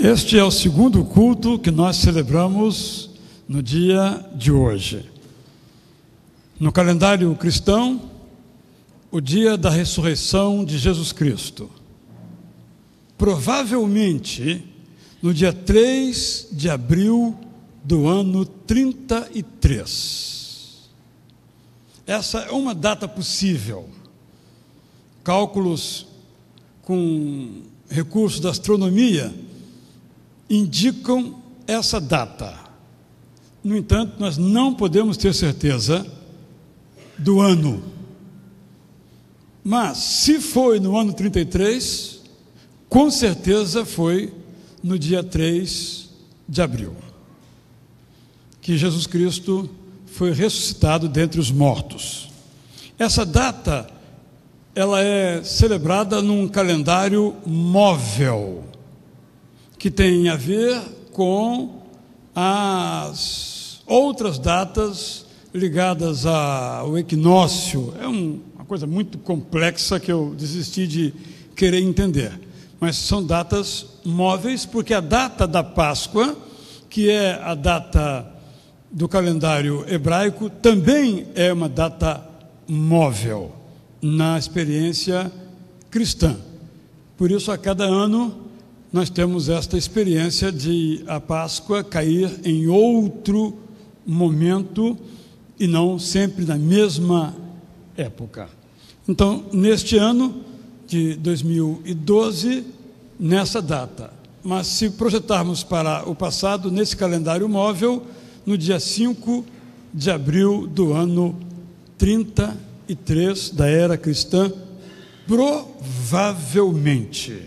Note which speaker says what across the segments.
Speaker 1: Este é o segundo culto que nós celebramos no dia de hoje. No calendário cristão, o dia da ressurreição de Jesus Cristo. Provavelmente, no dia 3 de abril do ano 33. Essa é uma data possível. Cálculos com recursos da astronomia indicam essa data. No entanto, nós não podemos ter certeza do ano. Mas, se foi no ano 33, com certeza foi no dia 3 de abril, que Jesus Cristo foi ressuscitado dentre os mortos. Essa data, ela é celebrada num calendário móvel, que tem a ver com as outras datas ligadas ao equinócio. É uma coisa muito complexa que eu desisti de querer entender. Mas são datas móveis, porque a data da Páscoa, que é a data do calendário hebraico, também é uma data móvel na experiência cristã. Por isso, a cada ano, nós temos esta experiência de a Páscoa cair em outro momento e não sempre na mesma época. Então, neste ano de 2012, nessa data. Mas se projetarmos para o passado, nesse calendário móvel, no dia 5 de abril do ano 33 da era cristã, provavelmente.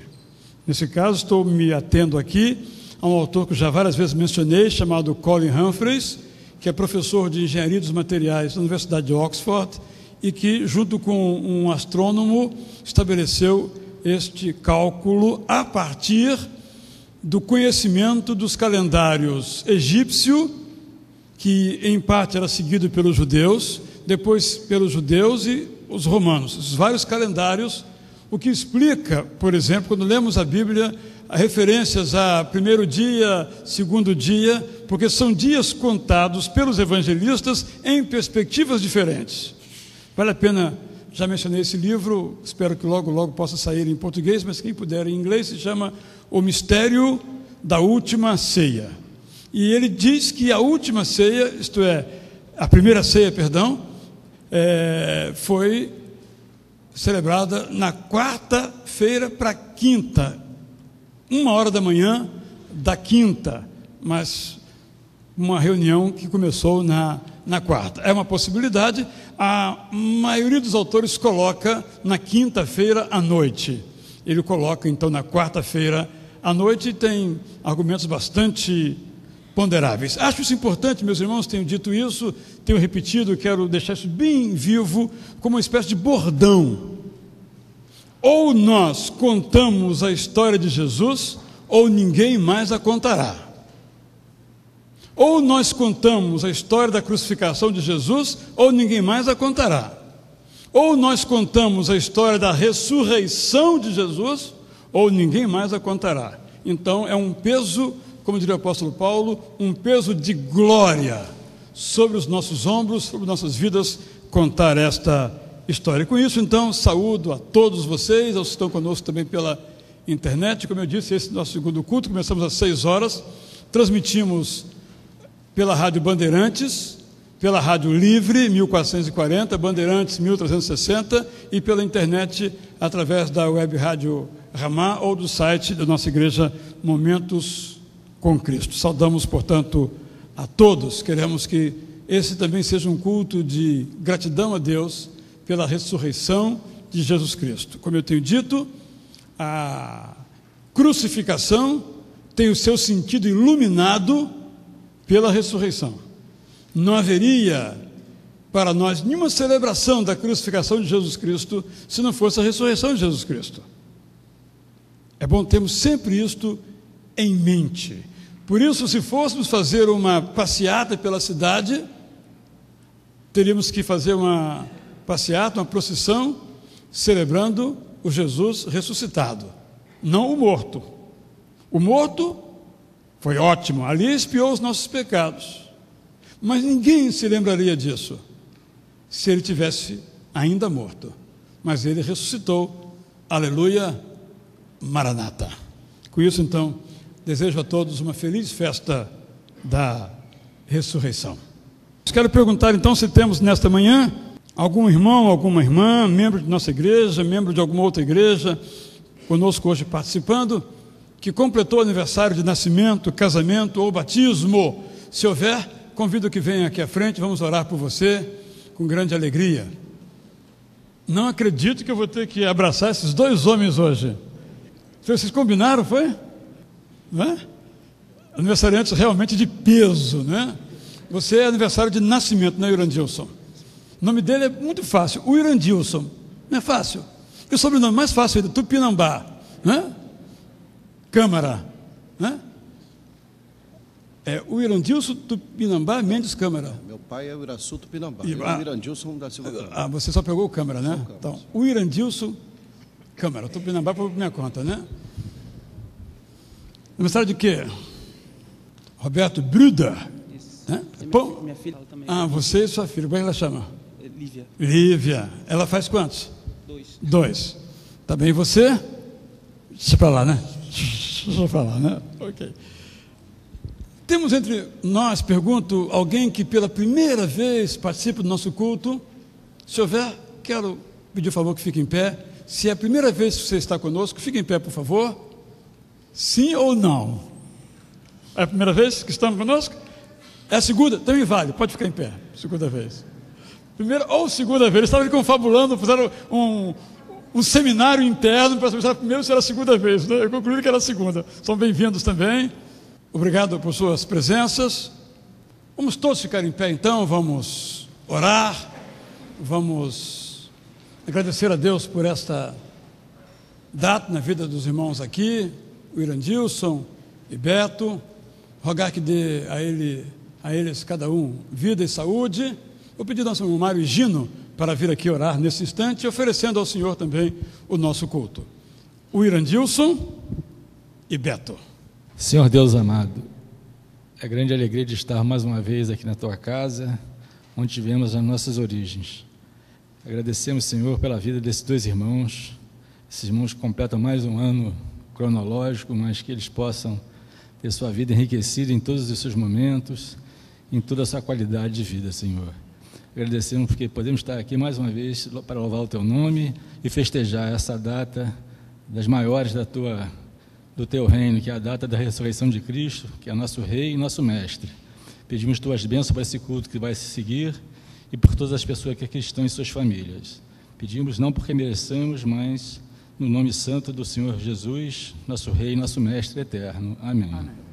Speaker 1: Nesse caso, estou me atendo aqui a um autor que já várias vezes mencionei, chamado Colin Humphreys, que é professor de Engenharia dos Materiais da Universidade de Oxford e que, junto com um astrônomo, estabeleceu este cálculo a partir do conhecimento dos calendários egípcio, que em parte era seguido pelos judeus, depois pelos judeus e os romanos, os vários calendários. O que explica, por exemplo, quando lemos a Bíblia, referências a primeiro dia, segundo dia, porque são dias contados pelos evangelistas em perspectivas diferentes. Vale a pena, já mencionei esse livro, espero que logo, logo possa sair em português, mas quem puder em inglês, se chama O Mistério da Última Ceia. E ele diz que a última ceia, isto é, a primeira ceia, perdão, foi celebrada na quarta-feira para quinta, 1h da manhã da quinta, mas uma reunião que começou na quarta. É uma possibilidade. A maioria dos autores coloca na quinta-feira à noite. Ele coloca, então, na quarta-feira à noite e tem argumentos bastante ponderáveis. Acho isso importante, meus irmãos, tenho dito isso, tenho repetido, quero deixar isso bem vivo, como uma espécie de bordão. Ou nós contamos a história de Jesus, ou ninguém mais a contará. Ou nós contamos a história da crucificação de Jesus, ou ninguém mais a contará. Ou nós contamos a história da ressurreição de Jesus, ou ninguém mais a contará. Então, é um peso, como diria o apóstolo Paulo, um peso de glória sobre os nossos ombros, sobre nossas vidas, contar esta história. Com isso, então, saúdo a todos vocês, aos que estão conosco também pela internet. Como eu disse, esse é o nosso segundo culto, começamos às 6 horas, transmitimos pela Rádio Bandeirantes, pela Rádio Livre, 1440, Bandeirantes, 1360, e pela internet, através da web Rádio Ramá ou do site da nossa igreja Momentos com Cristo. Saudamos, portanto, a todos. Queremos que esse também seja um culto de gratidão a Deus pela ressurreição de Jesus Cristo. Como eu tenho dito, a crucificação tem o seu sentido iluminado pela ressurreição. Não haveria para nós nenhuma celebração da crucificação de Jesus Cristo se não fosse a ressurreição de Jesus Cristo. É bom termos sempre isto em mente. Por isso, se fôssemos fazer uma passeata pela cidade, teríamos que fazer uma passeata, uma procissão, celebrando o Jesus ressuscitado, não o morto. O morto foi ótimo, ali expiou os nossos pecados. Mas ninguém se lembraria disso se ele tivesse ainda morto. Mas ele ressuscitou. Aleluia, Maranata. Com isso, então, desejo a todos uma feliz festa da ressurreição. Quero perguntar, então, se temos nesta manhã algum irmão, alguma irmã, membro de nossa igreja, membro de alguma outra igreja, conosco hoje participando, que completou aniversário de nascimento, casamento ou batismo. Se houver, convido que venha aqui à frente, vamos orar por você com grande alegria. Não acredito que eu vou ter que abraçar esses dois homens hoje. Vocês combinaram, foi? Não é? Aniversariantes realmente de peso, né? Você é aniversário de nascimento, né, Irandilson? O nome dele é muito fácil, o Irandilson. Não é fácil? E o sobrenome mais fácil é do Tupinambá, né? Câmara, né? É o Irandilson Tupinambá Mendes Câmara.
Speaker 2: Meu pai é o Iraçu Tupinambá. E o Irandilson da Silva Câmara.
Speaker 1: Você só pegou o Câmara, né? Então, o Irandilson Câmara, Tupinambá por minha conta, né? Aniversário de quê? Roberto Bruder. Né?
Speaker 3: Minha filha também.
Speaker 1: Você e sua filha, como é que ela chama?
Speaker 3: Lívia.
Speaker 1: Lívia. Ela faz quantos?
Speaker 3: 2.
Speaker 1: 2. Tá bem, você? Deixa pra lá, né? Deixa pra lá, né? Ok. Temos entre nós, pergunto, alguém que pela primeira vez participa do nosso culto? Se houver, quero pedir o favor que fique em pé. Se é a primeira vez que você está conosco, fique em pé, por favor. Sim ou não? É a primeira vez que estamos conosco? É a segunda? Também vale, pode ficar em pé. Segunda vez. Primeira ou segunda vez. Eles estavam confabulando, fizeram um seminário interno para saber se era a primeira ou se era a segunda vez. Né? Eu concluí que era a segunda. São bem-vindos também. Obrigado por suas presenças. Vamos todos ficar em pé então, vamos orar, vamos agradecer a Deus por esta data na vida dos irmãos aqui, o Irandilson e Beto, rogar que dê a eles cada um vida e saúde. Vou pedir ao nosso irmão Mário e Gino para vir aqui orar nesse instante, oferecendo ao Senhor também o nosso culto. O Irandilson e Beto.
Speaker 4: Senhor Deus amado, é grande alegria de estar mais uma vez aqui na Tua casa, onde tivemos as nossas origens. Agradecemos, Senhor, pela vida desses dois irmãos. Esses irmãos completam mais um ano cronológico, mas que eles possam ter sua vida enriquecida em todos os seus momentos, em toda a sua qualidade de vida, Senhor. Agradecemos porque podemos estar aqui mais uma vez para louvar o Teu nome e festejar essa data das maiores do Teu reino, que é a data da ressurreição de Cristo, que é nosso Rei e nosso Mestre. Pedimos Tuas bênçãos para esse culto que vai se seguir e por todas as pessoas que aqui estão e suas famílias. Pedimos não porque mereçamos, mas no nome santo do Senhor Jesus, nosso Rei e nosso Mestre eterno. Amém. Amém.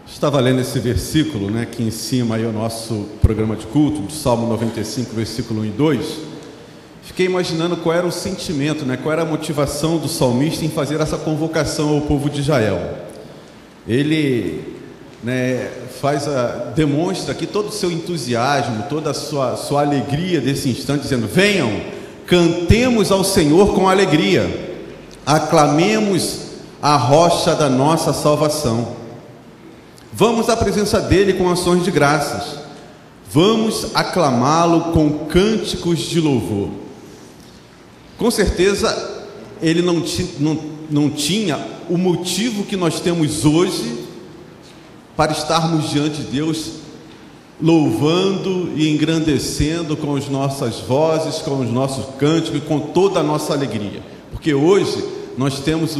Speaker 5: Estava lendo esse versículo, né, aqui em cima aí o nosso programa de culto, do Salmo 95, versículo 1 e 2. fiquei imaginando qual era o sentimento, né? Qual era a motivação do salmista em fazer essa convocação ao povo de Israel. Ele, né, demonstra aqui todo o seu entusiasmo, toda a sua alegria desse instante, dizendo: venham, cantemos ao Senhor com alegria, aclamemos a rocha da nossa salvação. Vamos à presença dele com ações de graças, vamos aclamá-lo com cânticos de louvor. Com certeza ele não tinha o motivo que nós temos hoje para estarmos diante de Deus louvando e engrandecendo com as nossas vozes, com os nossos cânticos, com toda a nossa alegria, porque hoje nós temos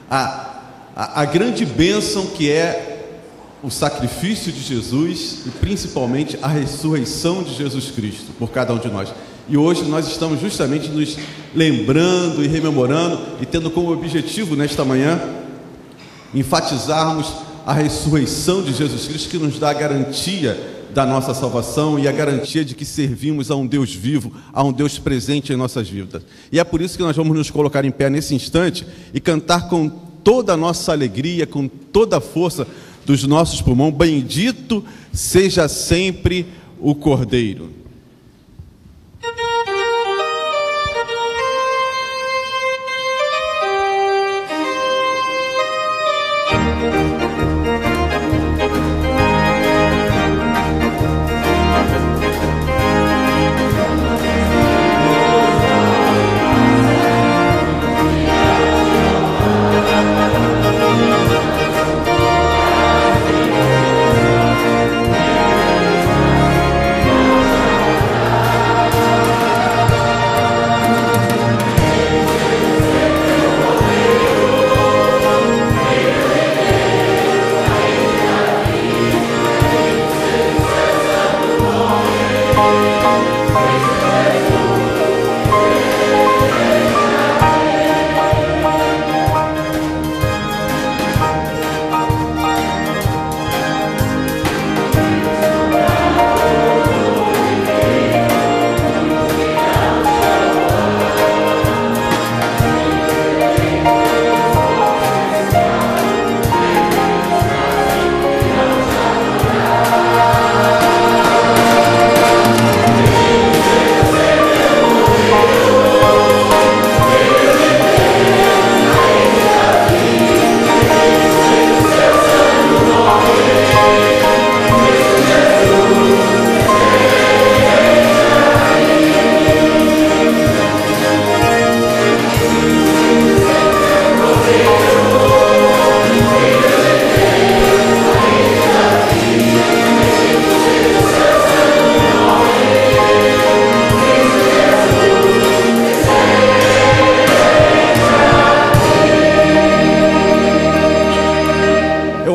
Speaker 5: a grande bênção que é o sacrifício de Jesus e principalmente a ressurreição de Jesus Cristo por cada um de nós. E hoje nós estamos justamente nos lembrando e rememorando e tendo como objetivo nesta manhã enfatizarmos a ressurreição de Jesus Cristo, que nos dá a garantia da nossa salvação e a garantia de que servimos a um Deus vivo, a um Deus presente em nossas vidas. E é por isso que nós vamos nos colocar em pé nesse instante e cantar com toda a nossa alegria, com toda a força dos nossos pulmões: bendito seja sempre o Cordeiro.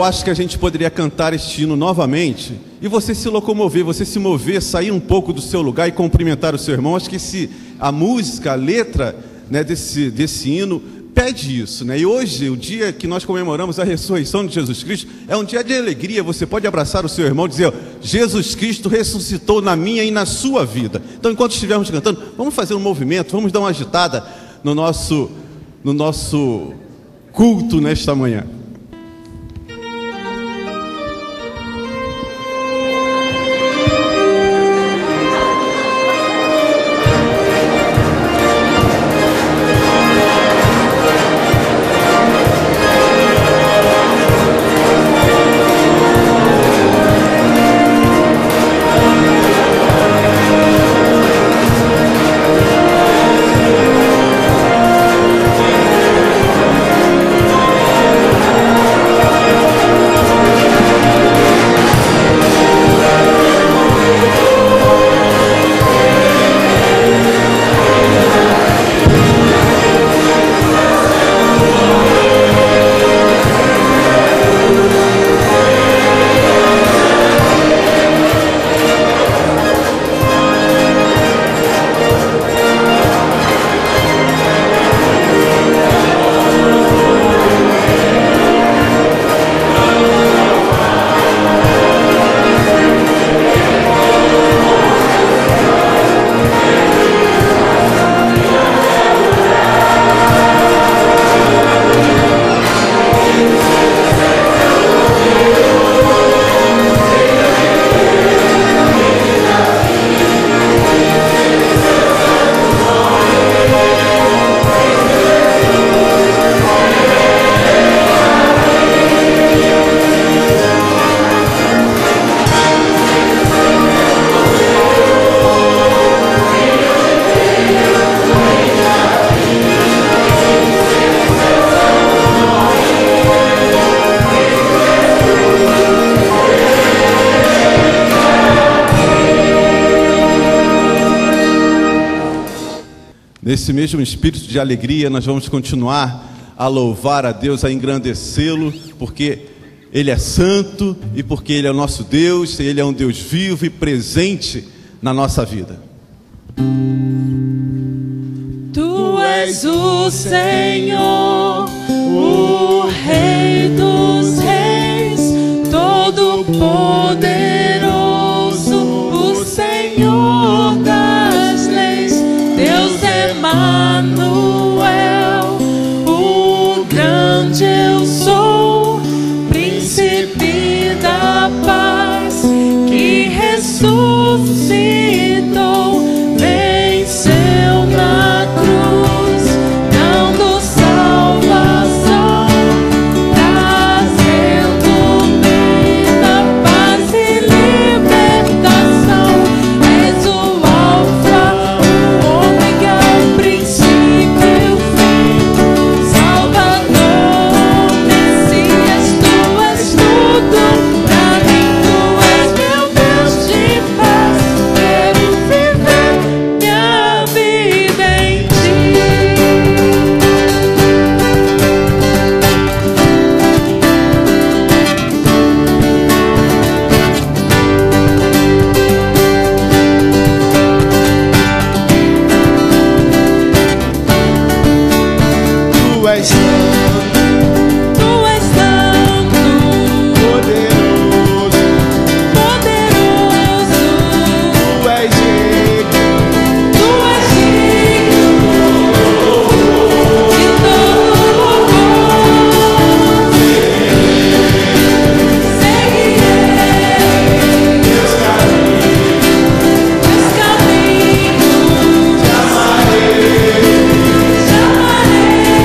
Speaker 5: Acho que a gente poderia cantar este hino novamente e você se locomover, você se mover, sair um pouco do seu lugar e cumprimentar o seu irmão. Acho que a música, a letra, né, desse hino pede isso, né? E hoje, o dia que nós comemoramos a ressurreição de Jesus Cristo, é um dia de alegria. Você pode abraçar o seu irmão e dizer: Jesus Cristo ressuscitou na minha e na sua vida. Então, enquanto estivermos cantando, vamos fazer um movimento, vamos dar uma agitada no nosso culto nesta manhã. nesse mesmo espírito de alegria, nós vamos continuar a louvar a Deus, a engrandecê-lo, porque Ele é santo e porque Ele é o nosso Deus, e Ele é um Deus vivo e presente na nossa vida.
Speaker 6: Tu és o Senhor, o Rei dos Reis, Todo-Poderoso, o Senhor das leis, Deus Emanuel, o grande eu sou, Príncipe da paz, que ressuscitou, venceu na cruz, dando salvação, trazendo vida, paz e libertação. És o Alfa, o Ômega, o princípio e o fim, Salvador, Messias, tu és tudo pra mim, tu és meu Deus de paz. Quero viver minha vida em ti.
Speaker 2: Tu és santo,
Speaker 6: Tu és santo,
Speaker 2: poderoso,
Speaker 6: poderoso,
Speaker 2: tu és digno,
Speaker 6: tu és digno de todo louvor. Seguirei
Speaker 2: teus caminhos,
Speaker 6: teus caminhos,
Speaker 2: te amarei
Speaker 6: chamarei
Speaker 2: pra sempre.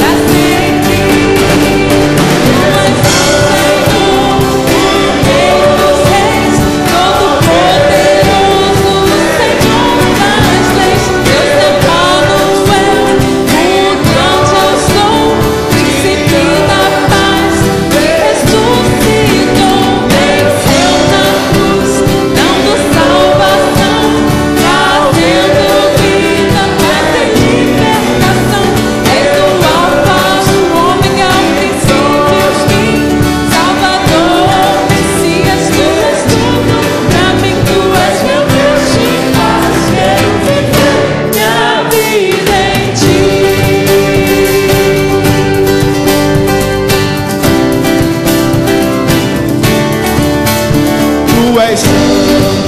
Speaker 6: pra sempre. Tu és o Senhor, o Rei dos Reis, Todo-Poderoso, o Senhor das leis, Deus Emanuel, o grande eu sou, Príncipe da paz, que ressuscitou, venceu na cruz, dando salvação, trazendo vida, paz e libertação. És o Alfa, o Ômega, o princípio e o fim, Salvador, Messias, tu és tudo pra mim, tu és meu Deus de paz. Quero viver minha vida em ti.
Speaker 2: Tu és santo,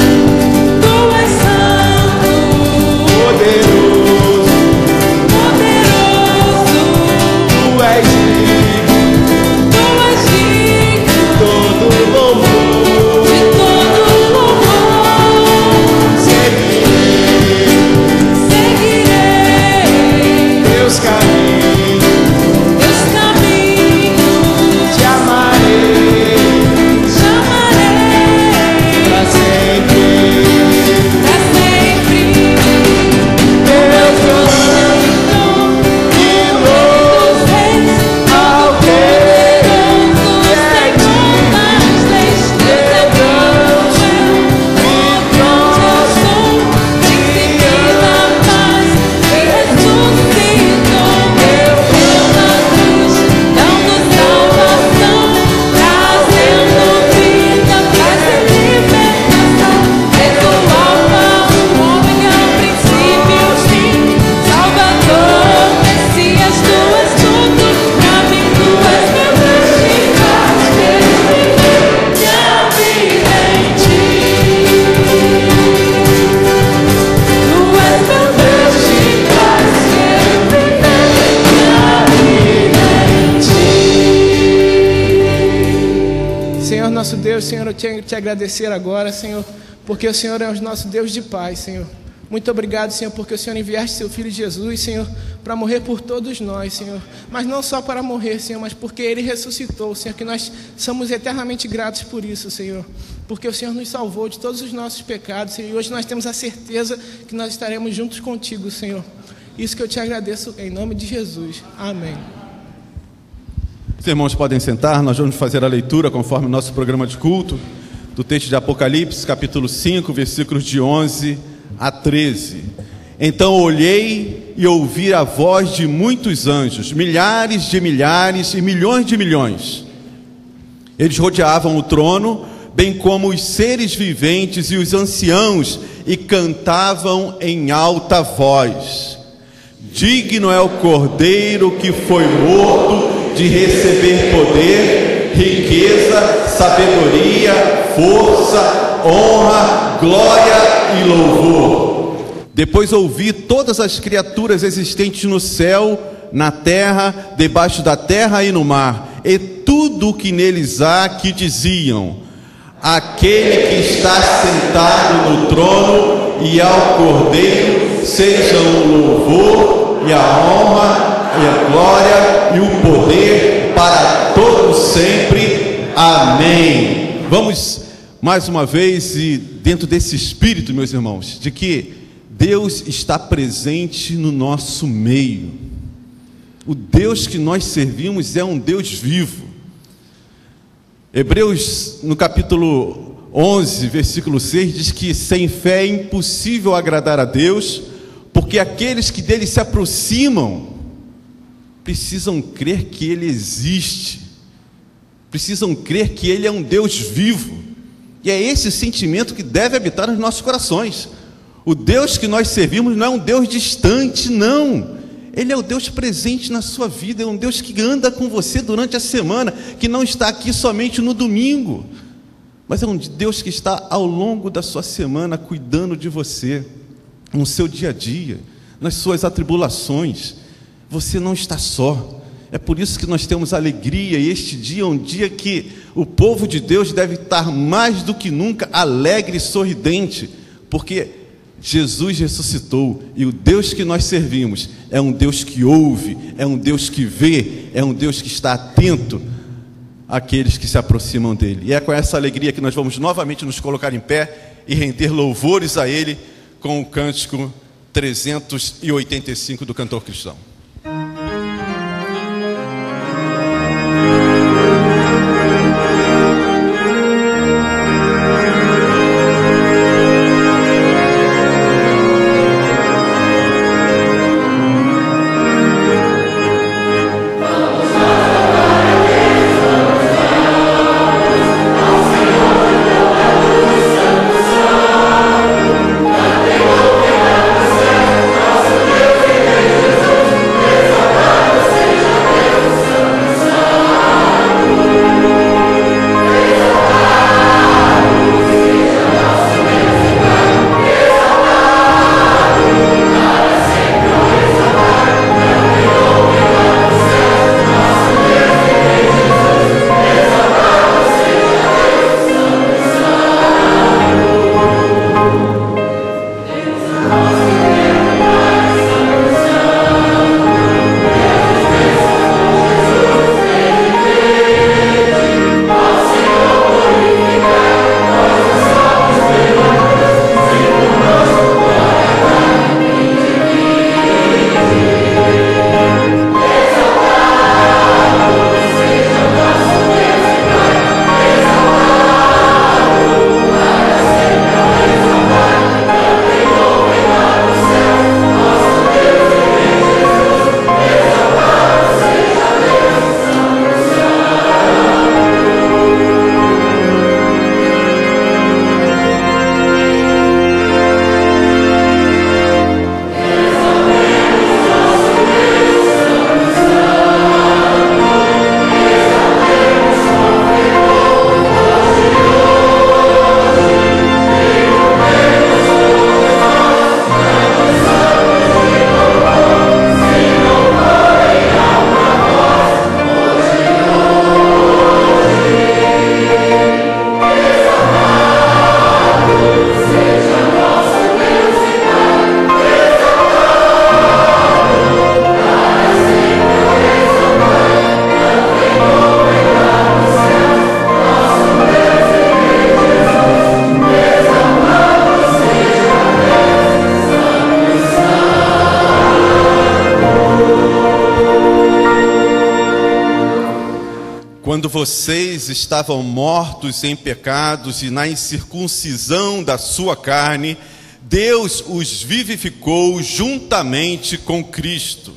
Speaker 6: Tu és santo,
Speaker 2: poderoso,
Speaker 6: poderoso,
Speaker 2: tu és digno,
Speaker 6: tu és digno
Speaker 2: todo louvor.
Speaker 6: de todo louvor. Seguirei
Speaker 2: Teus caminhos,
Speaker 6: teus caminhos,
Speaker 2: te amarei
Speaker 6: chamarei
Speaker 2: pra sempre.
Speaker 6: pra sempre.
Speaker 2: Eu
Speaker 6: Tu és o Senhor, o Rei dos Reis, Todo-Poderoso, o Senhor das leis, Deus Emanuel, o grande eu sou, Príncipe da paz, que ressuscitou, venceu na cruz, dando salvação, trazendo vida, paz e libertação. És o Alfa, o Ômega, o princípio e o fim, Salvador, Messias, tu és tudo pra mim, tu és meu Deus de paz. Quero viver minha vida em ti. Tu és meu Deus de paz. Quero viver minha vida em ti.
Speaker 7: Senhor nosso Deus, Senhor, eu tenho que te agradecer agora, Senhor, porque o Senhor é o nosso Deus de paz, Senhor. Muito obrigado, Senhor, porque o Senhor enviaste seu Filho Jesus, Senhor, para morrer por todos nós, Senhor. Mas não só para morrer, Senhor, mas porque Ele ressuscitou, Senhor, que nós somos eternamente gratos por isso, Senhor. Porque o Senhor nos salvou de todos os nossos pecados, Senhor, e hoje nós temos a certeza que nós estaremos juntos contigo, Senhor. Isso que eu te agradeço em nome de Jesus. Amém.
Speaker 5: Os irmãos podem sentar, nós vamos fazer a leitura conforme o nosso programa de culto, do texto de Apocalipse, capítulo 5, versículos de 11 a 13. Então olhei e ouvi a voz de muitos anjos, milhares de milhares e milhões de milhões. Eles rodeavam o trono, bem como os seres viventes e os anciãos, e cantavam em alta voz: digno é o Cordeiro que foi morto de receber poder, riqueza, sabedoria, força, honra, glória e louvor. Depois ouvi todas as criaturas existentes no céu, na terra, debaixo da terra e no mar, e tudo o que neles há, que diziam: aquele que está sentado no trono e ao Cordeiro sejam o louvor e a honra e a glória e o poder para todos sempre. Amém. Vamos mais uma vez, e dentro desse espírito, meus irmãos, de que Deus está presente no nosso meio. O Deus que nós servimos é um Deus vivo. Hebreus, no capítulo 11, versículo 6, diz que sem fé é impossível agradar a Deus, porque aqueles que dele se aproximam precisam crer que ele existe, precisam crer que ele é um Deus vivo. E é esse sentimento que deve habitar nos nossos corações. O Deus que nós servimos não é um Deus distante, não. Ele é o Deus presente na sua vida, é um Deus que anda com você durante a semana, que não está aqui somente no domingo, mas é um Deus que está ao longo da sua semana cuidando de você, no seu dia a dia, nas suas atribulações. Você não está só. É por isso que nós temos alegria, e este dia é um dia que o povo de Deus deve estar mais do que nunca alegre e sorridente, porque Jesus ressuscitou, e o Deus que nós servimos é um Deus que ouve, é um Deus que vê, é um Deus que está atento àqueles que se aproximam dele. E é com essa alegria que nós vamos novamente nos colocar em pé e render louvores a ele com o cântico 385 do cantor cristão. Quando vocês estavam mortos em pecados e na incircuncisão da sua carne, Deus os vivificou juntamente com Cristo.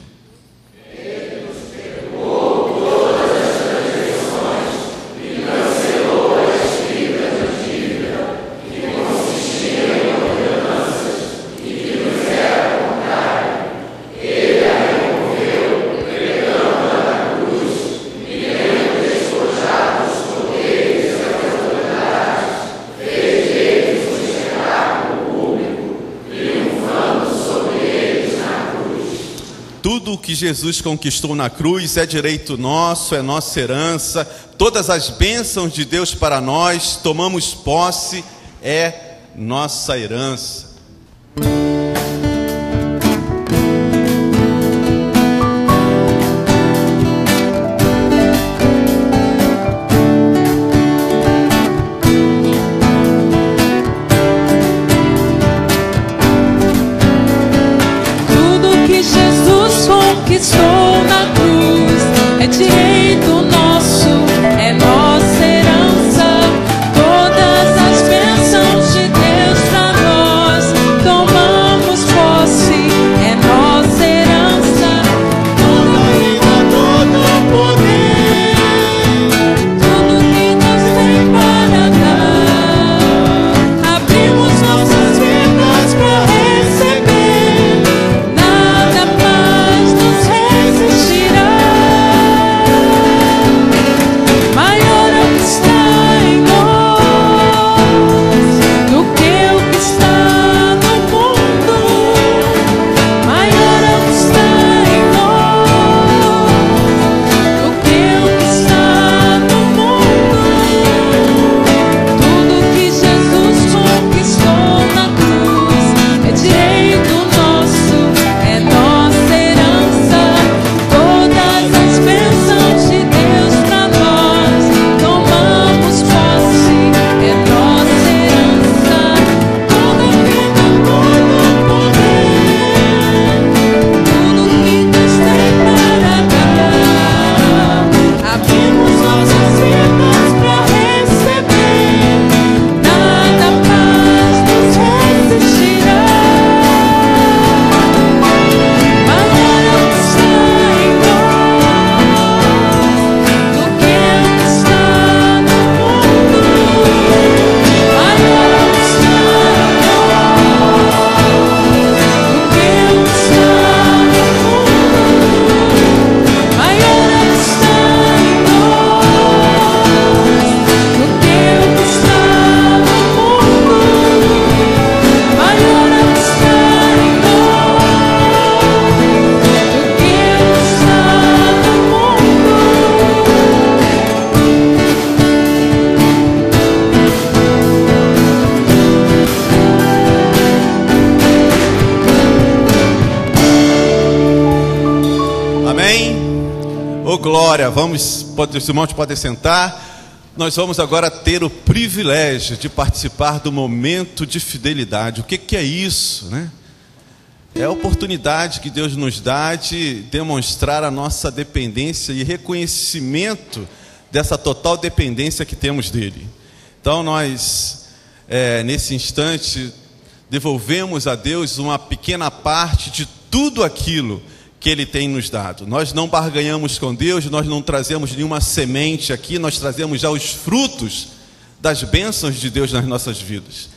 Speaker 5: Tudo o que Jesus conquistou na cruz é direito nosso, é nossa herança. Todas as bênçãos de Deus para nós, tomamos posse, é nossa herança.
Speaker 6: Conquistou na cruz, é direito nosso, é nossa herança. Todas as bênçãos de Deus pra nós, tomamos posse, é nossa herança. Toda vida, todo poder, tudo que Deus tem para dar, abrimos nossas vidas pra receber. Nada mais nos resistirá. Maior é o que está em nós do que o que está no mundo. Maior é o que está em nós do que o que está no mundo. Tudo que Jesus conquistou na cruz é direito nosso, é nossa herança. Todas as bênçãos de Deus pra nós, tomamos posse, é nossa herança. Toda vida, todo poder, tudo que Deus tem para dar, abrimos nossas vidas pra receber. Nada mais nos resistirá. Maior é o que está em nós do que o que está no mundo. Maior é o que está em nós do que o que está no mundo. Maior é o que está em nós do que o que está no mundo. Maior é o que está em
Speaker 5: Amém? Ô glória, os irmãos podem sentar. Nós vamos agora ter o privilégio de participar do momento de fidelidade. O que é isso, né? É a oportunidade que Deus nos dá de demonstrar a nossa dependência e reconhecimento dessa total dependência que temos dele. Então nós, nesse instante, devolvemos a Deus uma pequena parte de tudo aquilo que Ele tem nos dado. Nós não barganhamos com Deus, nós não trazemos nenhuma semente aqui, nós trazemos já os frutos das bênçãos de Deus nas nossas vidas.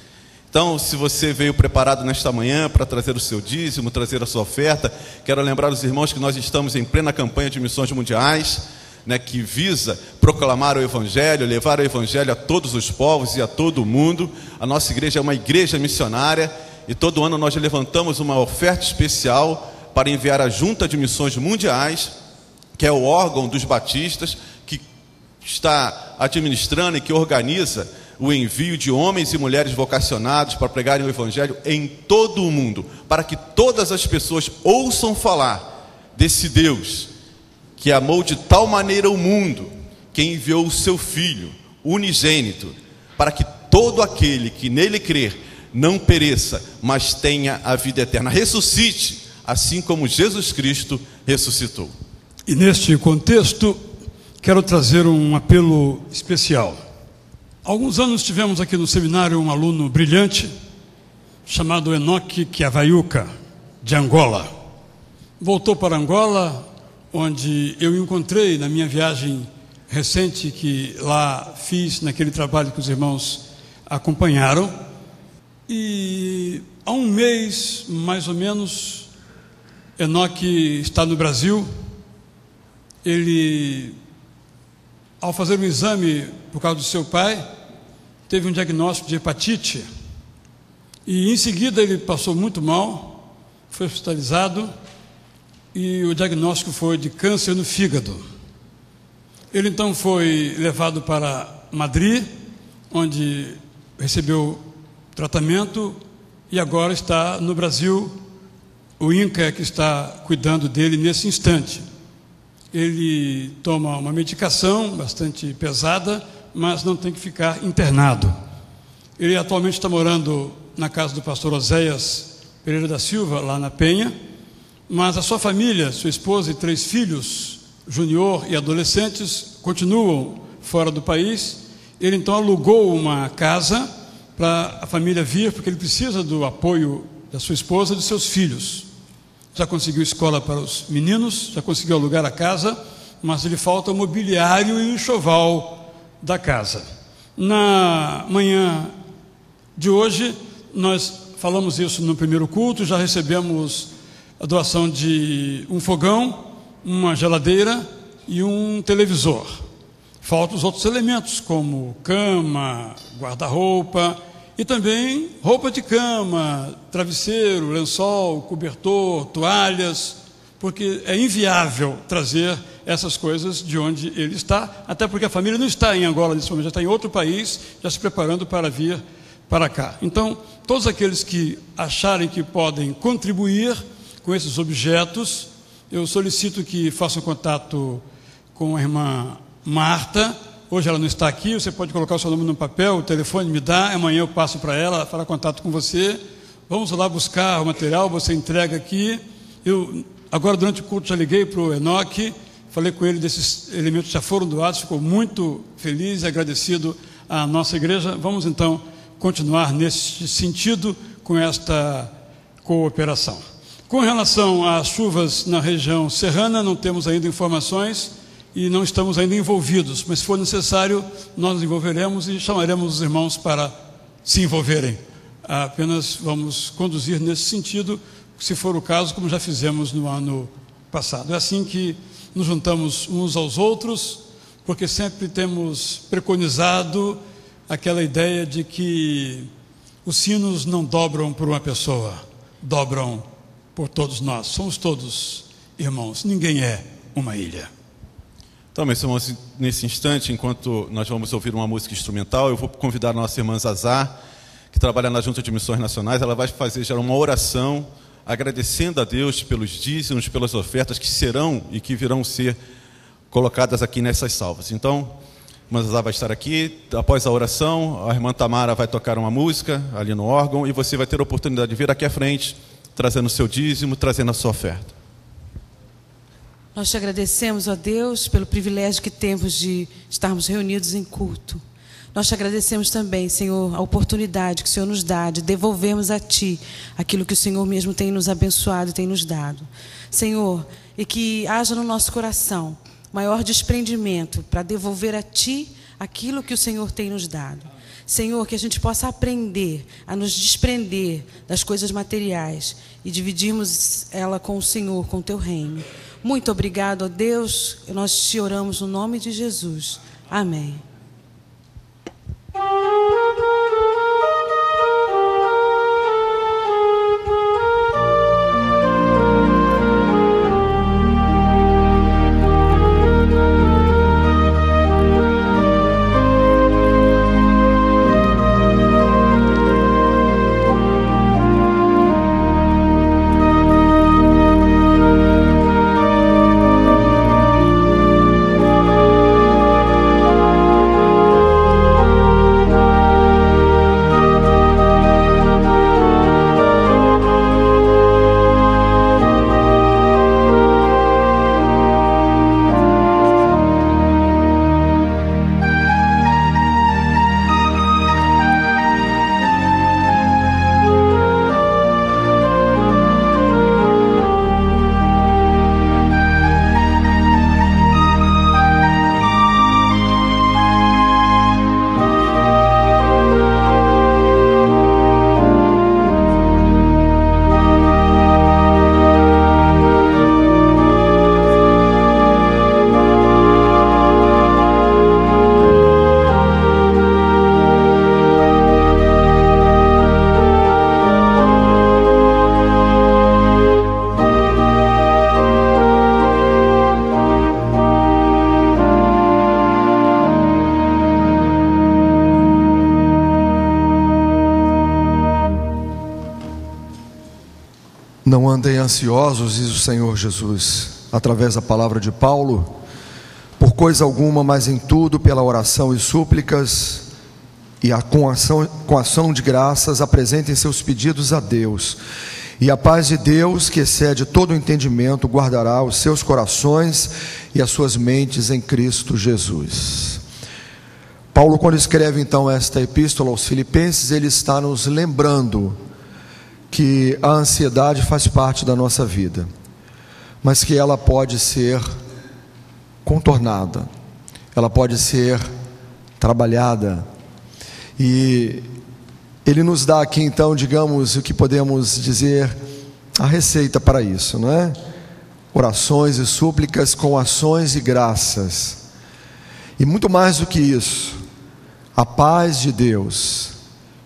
Speaker 5: Então, se você veio preparado nesta manhã para trazer o seu dízimo, trazer a sua oferta, quero lembrar os irmãos que nós estamos em plena campanha de missões mundiais, né, que visa proclamar o Evangelho, levar o Evangelho a todos os povos e a todo o mundo. A nossa igreja é uma igreja missionária e todo ano nós levantamos uma oferta especial para enviar à Junta de Missões Mundiais, que é o órgão dos batistas, que está administrando e que organiza o envio de homens e mulheres vocacionados para pregarem o Evangelho em todo o mundo, para que todas as pessoas ouçam falar desse Deus que amou de tal maneira o mundo, que enviou o seu Filho unigênito, para que todo aquele que nele crer não pereça, mas tenha a vida eterna, ressuscite, assim como Jesus Cristo ressuscitou.
Speaker 1: E neste contexto, quero trazer um apelo especial. Há alguns anos tivemos aqui no seminário um aluno brilhante, chamado Enoque Kiavaiuca, de Angola. Voltou para Angola, onde eu encontrei na minha viagem recente que lá fiz, naquele trabalho que os irmãos acompanharam. E há um mês, mais ou menos, Enoque está no Brasil. Ele, ao fazer um exame por causa do seu pai, teve um diagnóstico de hepatite. E em seguida ele passou muito mal, foi hospitalizado e o diagnóstico foi de câncer no fígado. Ele então foi levado para Madrid, onde recebeu tratamento e agora está no Brasil. O INCA é que está cuidando dele nesse instante. Ele toma uma medicação bastante pesada, mas não tem que ficar internado. Ele atualmente está morando na casa do pastor Oséias Pereira da Silva, lá na Penha, mas a sua família, sua esposa e 3 filhos, junior e adolescentes, continuam fora do país. Ele então alugou uma casa para a família vir, porque ele precisa do apoio da sua esposa e dos seus filhos. Já conseguiu escola para os meninos, já conseguiu alugar a casa, mas lhe falta o mobiliário e o enxoval da casa. Na manhã de hoje, nós falamos isso no primeiro culto, já recebemos a doação de um fogão, uma geladeira e um televisor. Faltam os outros elementos, como cama, guarda-roupa e também roupa de cama, travesseiro, lençol, cobertor, toalhas, porque é inviável trazer essas coisas de onde ele está, até porque a família não está em Angola nesse momento, já está em outro país, já se preparando para vir para cá. Então, todos aqueles que acharem que podem contribuir com esses objetos, eu solicito que façam contato com a irmã Marta. Hoje ela não está aqui, você pode colocar o seu nome no papel, o telefone me dá, amanhã eu passo para ela, fará contato com você. Vamos lá buscar o material, você entrega aqui. Eu, agora, durante o culto, já liguei para o Enoque, falei com ele desses elementos que já foram doados, ficou muito feliz e agradecido à nossa igreja. Vamos então continuar nesse sentido com esta cooperação. Com relação às chuvas na região serrana, não temos ainda informações e não estamos ainda envolvidos, mas se for necessário, nós nos envolveremos e chamaremos os irmãos para se envolverem. Apenas vamos conduzir nesse sentido, se for o caso, como já fizemos no ano passado. É assim que nos juntamos uns aos outros, porque sempre temos preconizado aquela ideia de que os sinos não dobram por uma pessoa, dobram por todos nós. Somos todos irmãos, ninguém é uma ilha.
Speaker 5: Então, meus irmãos, nesse instante, enquanto nós vamos ouvir uma música instrumental, eu vou convidar a nossa irmã Zazá, que trabalha na Junta de Missões Nacionais. Ela vai fazer já uma oração, agradecendo a Deus pelos dízimos, pelas ofertas que serão e que virão ser colocadas aqui nessas salvas. Então, a irmã Zazá vai estar aqui. Após a oração, a irmã Tamara vai tocar uma música ali no órgão e você vai ter a oportunidade de vir aqui à frente, trazendo o seu dízimo, trazendo a sua oferta.
Speaker 8: Nós te agradecemos, ó Deus, pelo privilégio que temos de estarmos reunidos em culto. Nós te agradecemos também, Senhor, a oportunidade que o Senhor nos dá de devolvermos a Ti aquilo que o Senhor mesmo tem nos abençoado e tem nos dado. Senhor, e que haja no nosso coração maior desprendimento para devolver a Ti aquilo que o Senhor tem nos dado. Senhor, que a gente possa aprender a nos desprender das coisas materiais e dividirmos ela com o Senhor, com o Teu reino. Muito obrigado, ó Deus. Nós te oramos no nome de Jesus. Amém.
Speaker 6: Música
Speaker 9: Não andem ansiosos, diz o Senhor Jesus, através da palavra de Paulo, por coisa alguma, mas em tudo, pela oração e súplicas, e com ação de graças, apresentem seus pedidos a Deus. E a paz de Deus, que excede todo o entendimento, guardará os seus corações e as suas mentes em Cristo Jesus. Paulo, quando escreve então esta epístola aos Filipenses, ele está nos lembrando que a ansiedade faz parte da nossa vida, mas que ela pode ser contornada, ela pode ser trabalhada. E ele nos dá aqui então, digamos, o que podemos dizer, a receita para isso, não é? Orações e súplicas com ações e graças. E muito mais do que isso, a paz de Deus,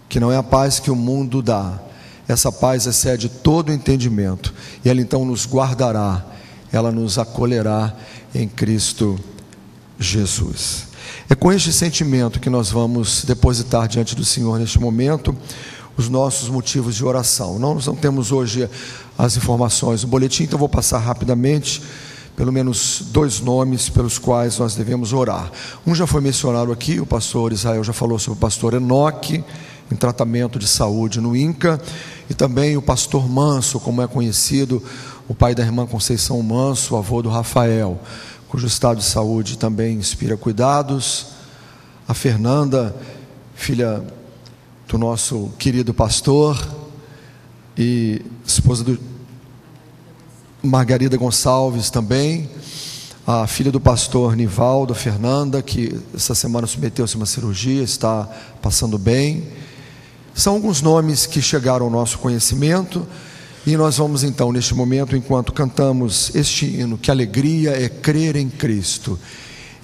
Speaker 9: que não é a paz que o mundo dá. Essa paz excede todo o entendimento, e ela então nos guardará, ela nos acolherá em Cristo Jesus. É com este sentimento que nós vamos depositar diante do Senhor neste momento os nossos motivos de oração. Nós não temos hoje as informações do boletim, então vou passar rapidamente pelo menos 2 nomes pelos quais nós devemos orar. Um já foi mencionado aqui, o pastor Israel já falou sobre o pastor Enoque, em tratamento de saúde no INCA, e também o pastor Manso, como é conhecido, o pai da irmã Conceição Manso, avô do Rafael, cujo estado de saúde também inspira cuidados. A Fernanda, filha do nosso querido pastor, e esposa do Margarida Gonçalves também, a filha do pastor Nivaldo, Fernanda, que essa semana submeteu-se a uma cirurgia, está passando bem. São alguns nomes que chegaram ao nosso conhecimento, e nós vamos então, neste momento, enquanto cantamos este hino, que alegria é crer em Cristo,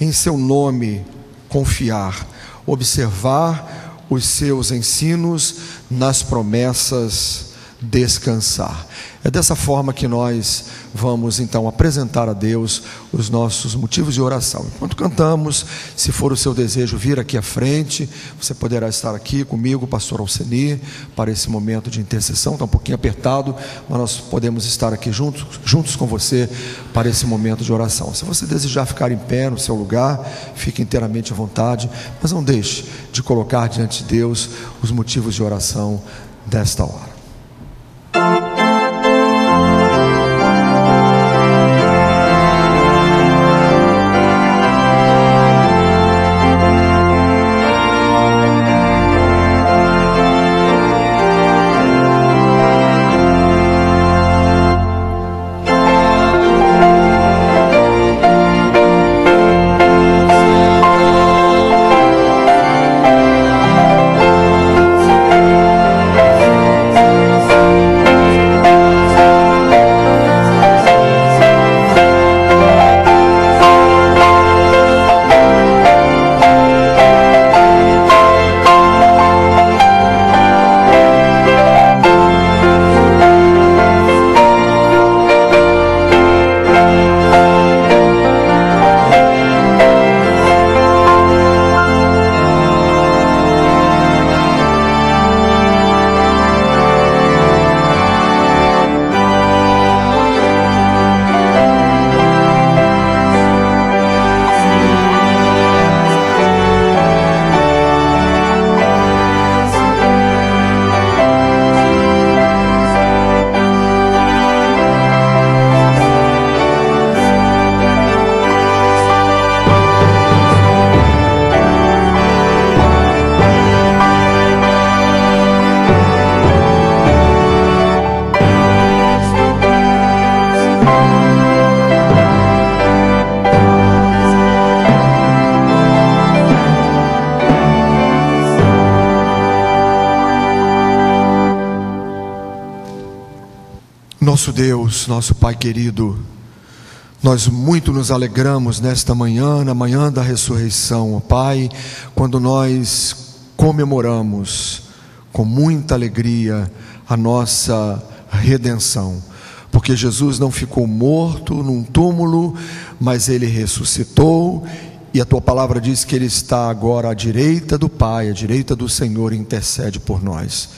Speaker 9: em seu nome confiar, observar os seus ensinos, nas promessas descansar. É dessa forma que nós vamos então apresentar a Deus os nossos motivos de oração. Enquanto cantamos, se for o seu desejo vir aqui à frente, você poderá estar aqui comigo, pastor Alceni, para esse momento de intercessão. Está um pouquinho apertado, mas nós podemos estar aqui juntos com você para esse momento de oração. Se você desejar ficar em pé no seu lugar, fique inteiramente à vontade, mas não deixe de colocar diante de Deus os motivos de oração desta hora. Nosso Deus, nosso Pai querido, nós muito nos alegramos nesta manhã, na manhã da ressurreição, ó Pai, quando nós comemoramos com muita alegria a nossa redenção, porque Jesus não ficou morto num túmulo, mas Ele ressuscitou, e a Tua palavra diz que Ele está agora à direita do Pai, à direita do Senhor, e intercede por nós.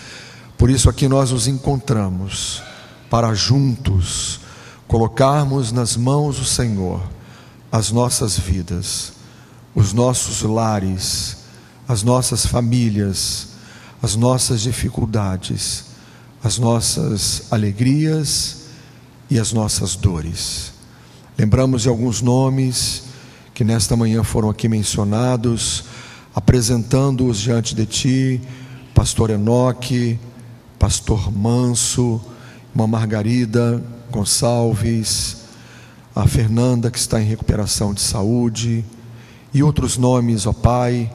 Speaker 9: Por isso aqui nós nos encontramos para juntos colocarmos nas mãos do Senhor as nossas vidas, os nossos lares, as nossas famílias, as nossas dificuldades, as nossas alegrias e as nossas dores. Lembramos de alguns nomes que nesta manhã foram aqui mencionados, apresentando-os diante de Ti: Pastor Enoque, Pastor Manso, Irmã Margarida Gonçalves, a Fernanda, que está em recuperação de saúde, e outros nomes, ó Pai,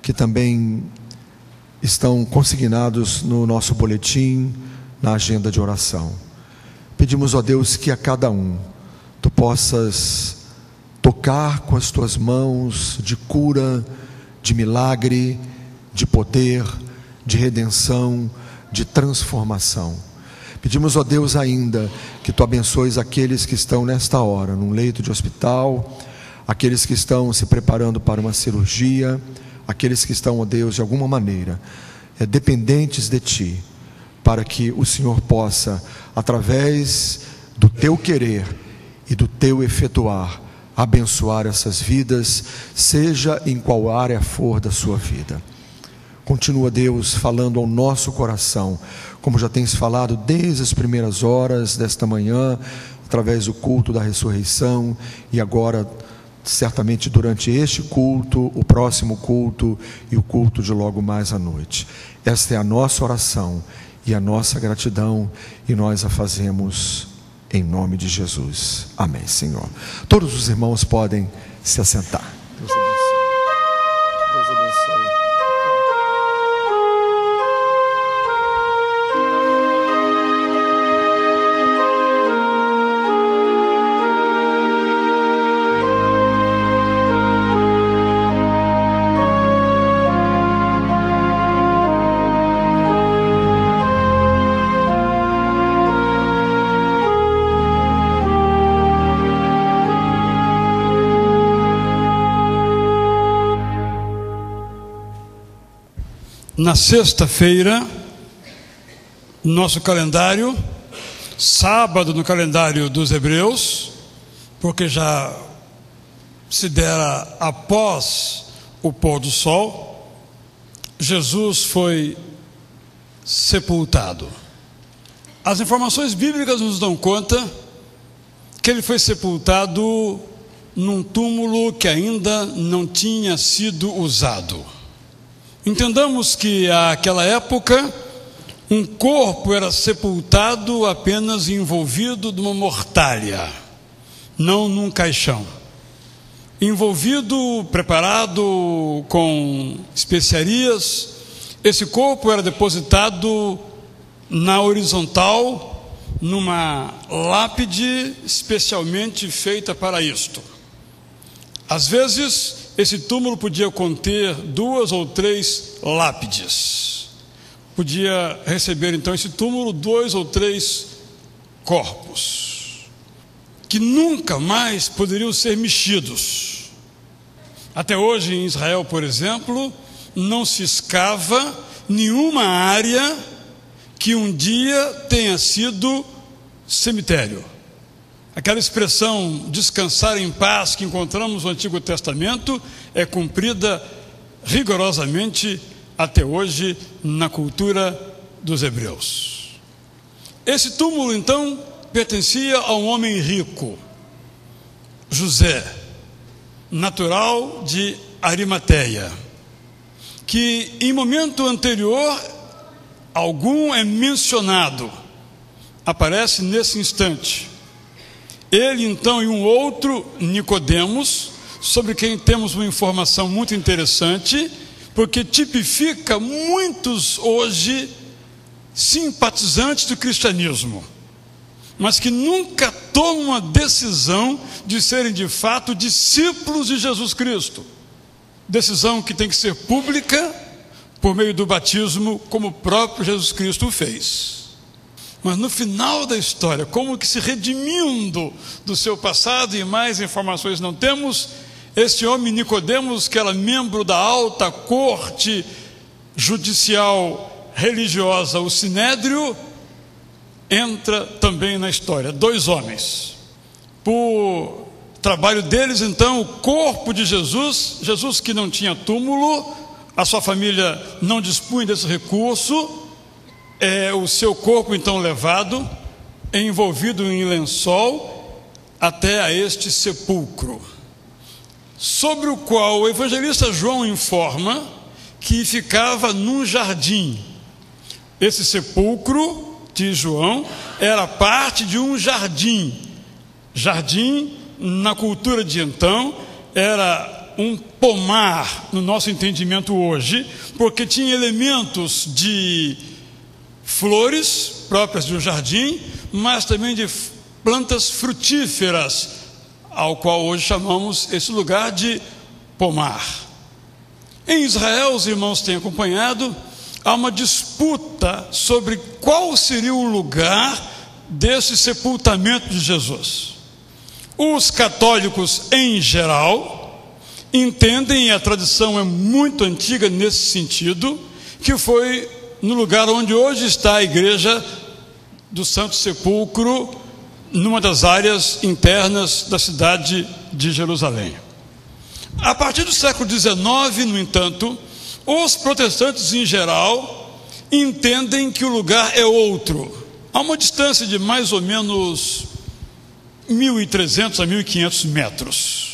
Speaker 9: que também estão consignados no nosso boletim, na agenda de oração. Pedimos, ó Deus, que a cada um Tu possas tocar com as Tuas mãos de cura, de milagre, de poder, de redenção, de transformação. Pedimos, ó Deus, ainda que Tu abençoes aqueles que estão nesta hora num leito de hospital, aqueles que estão se preparando para uma cirurgia, aqueles que estão, ó Deus, de alguma maneira dependentes de Ti, para que o Senhor possa, através do Teu querer e do Teu efetuar, abençoar essas vidas, seja em qual área for da sua vida. Continua, Deus, falando ao nosso coração, como já tens falado desde as primeiras horas desta manhã, através do culto da ressurreição, e agora certamente durante este culto, o próximo culto e o culto de logo mais à noite. Esta é a nossa oração e a nossa gratidão, e nós a fazemos em nome de Jesus. Amém, Senhor. Todos os irmãos podem se assentar. Deus abençoe. Deus abençoe.
Speaker 1: Na sexta-feira, nosso calendário, sábado no calendário dos hebreus, porque já se dera após o pôr do sol, Jesus foi sepultado. As informações bíblicas nos dão conta que ele foi sepultado num túmulo que ainda não tinha sido usado. Entendamos que àquela época um corpo era sepultado apenas envolvido numa mortalha, não num caixão. Envolvido, preparado com especiarias, esse corpo era depositado na horizontal, numa lápide especialmente feita para isto. Às vezes, esse túmulo podia conter 2 ou 3 lápides. Podia receber, então, esse túmulo 2 ou 3 corpos, que nunca mais poderiam ser mexidos. Até hoje, em Israel, por exemplo, não se escava nenhuma área que um dia tenha sido cemitério. Aquela expressão descansar em paz que encontramos no Antigo Testamento é cumprida rigorosamente até hoje na cultura dos hebreus. Esse túmulo então pertencia a um homem rico, José, natural de Arimateia, que em momento anterior algum é mencionado, aparece nesse instante. Ele então e um outro, Nicodemos, sobre quem temos uma informação muito interessante, porque tipifica muitos hoje simpatizantes do cristianismo, mas que nunca tomam a decisão de serem de fato discípulos de Jesus Cristo. Decisão que tem que ser pública por meio do batismo, como o próprio Jesus Cristo o fez. Mas no final da história, como que se redimindo do seu passado, e mais informações não temos, este homem Nicodemos, que era membro da alta corte judicial religiosa, o Sinédrio, entra também na história. 2 homens. Por trabalho deles, então, o corpo de Jesus, Jesus que não tinha túmulo, a sua família não dispunha desse recurso, o seu corpo então levado, envolvido em lençol, até a este sepulcro, sobre o qual o evangelista João informa que ficava num jardim. Esse sepulcro, diz João, era parte de um jardim. Jardim, na cultura de então, era um pomar, no nosso entendimento hoje, porque tinha elementos de flores próprias de um jardim, mas também de plantas frutíferas, ao qual hoje chamamos esse lugar de pomar. Em Israel, os irmãos têm acompanhado, há uma disputa sobre qual seria o lugar desse sepultamento de Jesus. Os católicos, em geral, entendem, e a tradição é muito antiga nesse sentido, que foi no lugar onde hoje está a igreja do Santo Sepulcro, numa das áreas internas da cidade de Jerusalém. A partir do século XIX, no entanto, os protestantes em geral entendem que o lugar é outro. Há uma distância de mais ou menos 1.300 a 1.500 metros.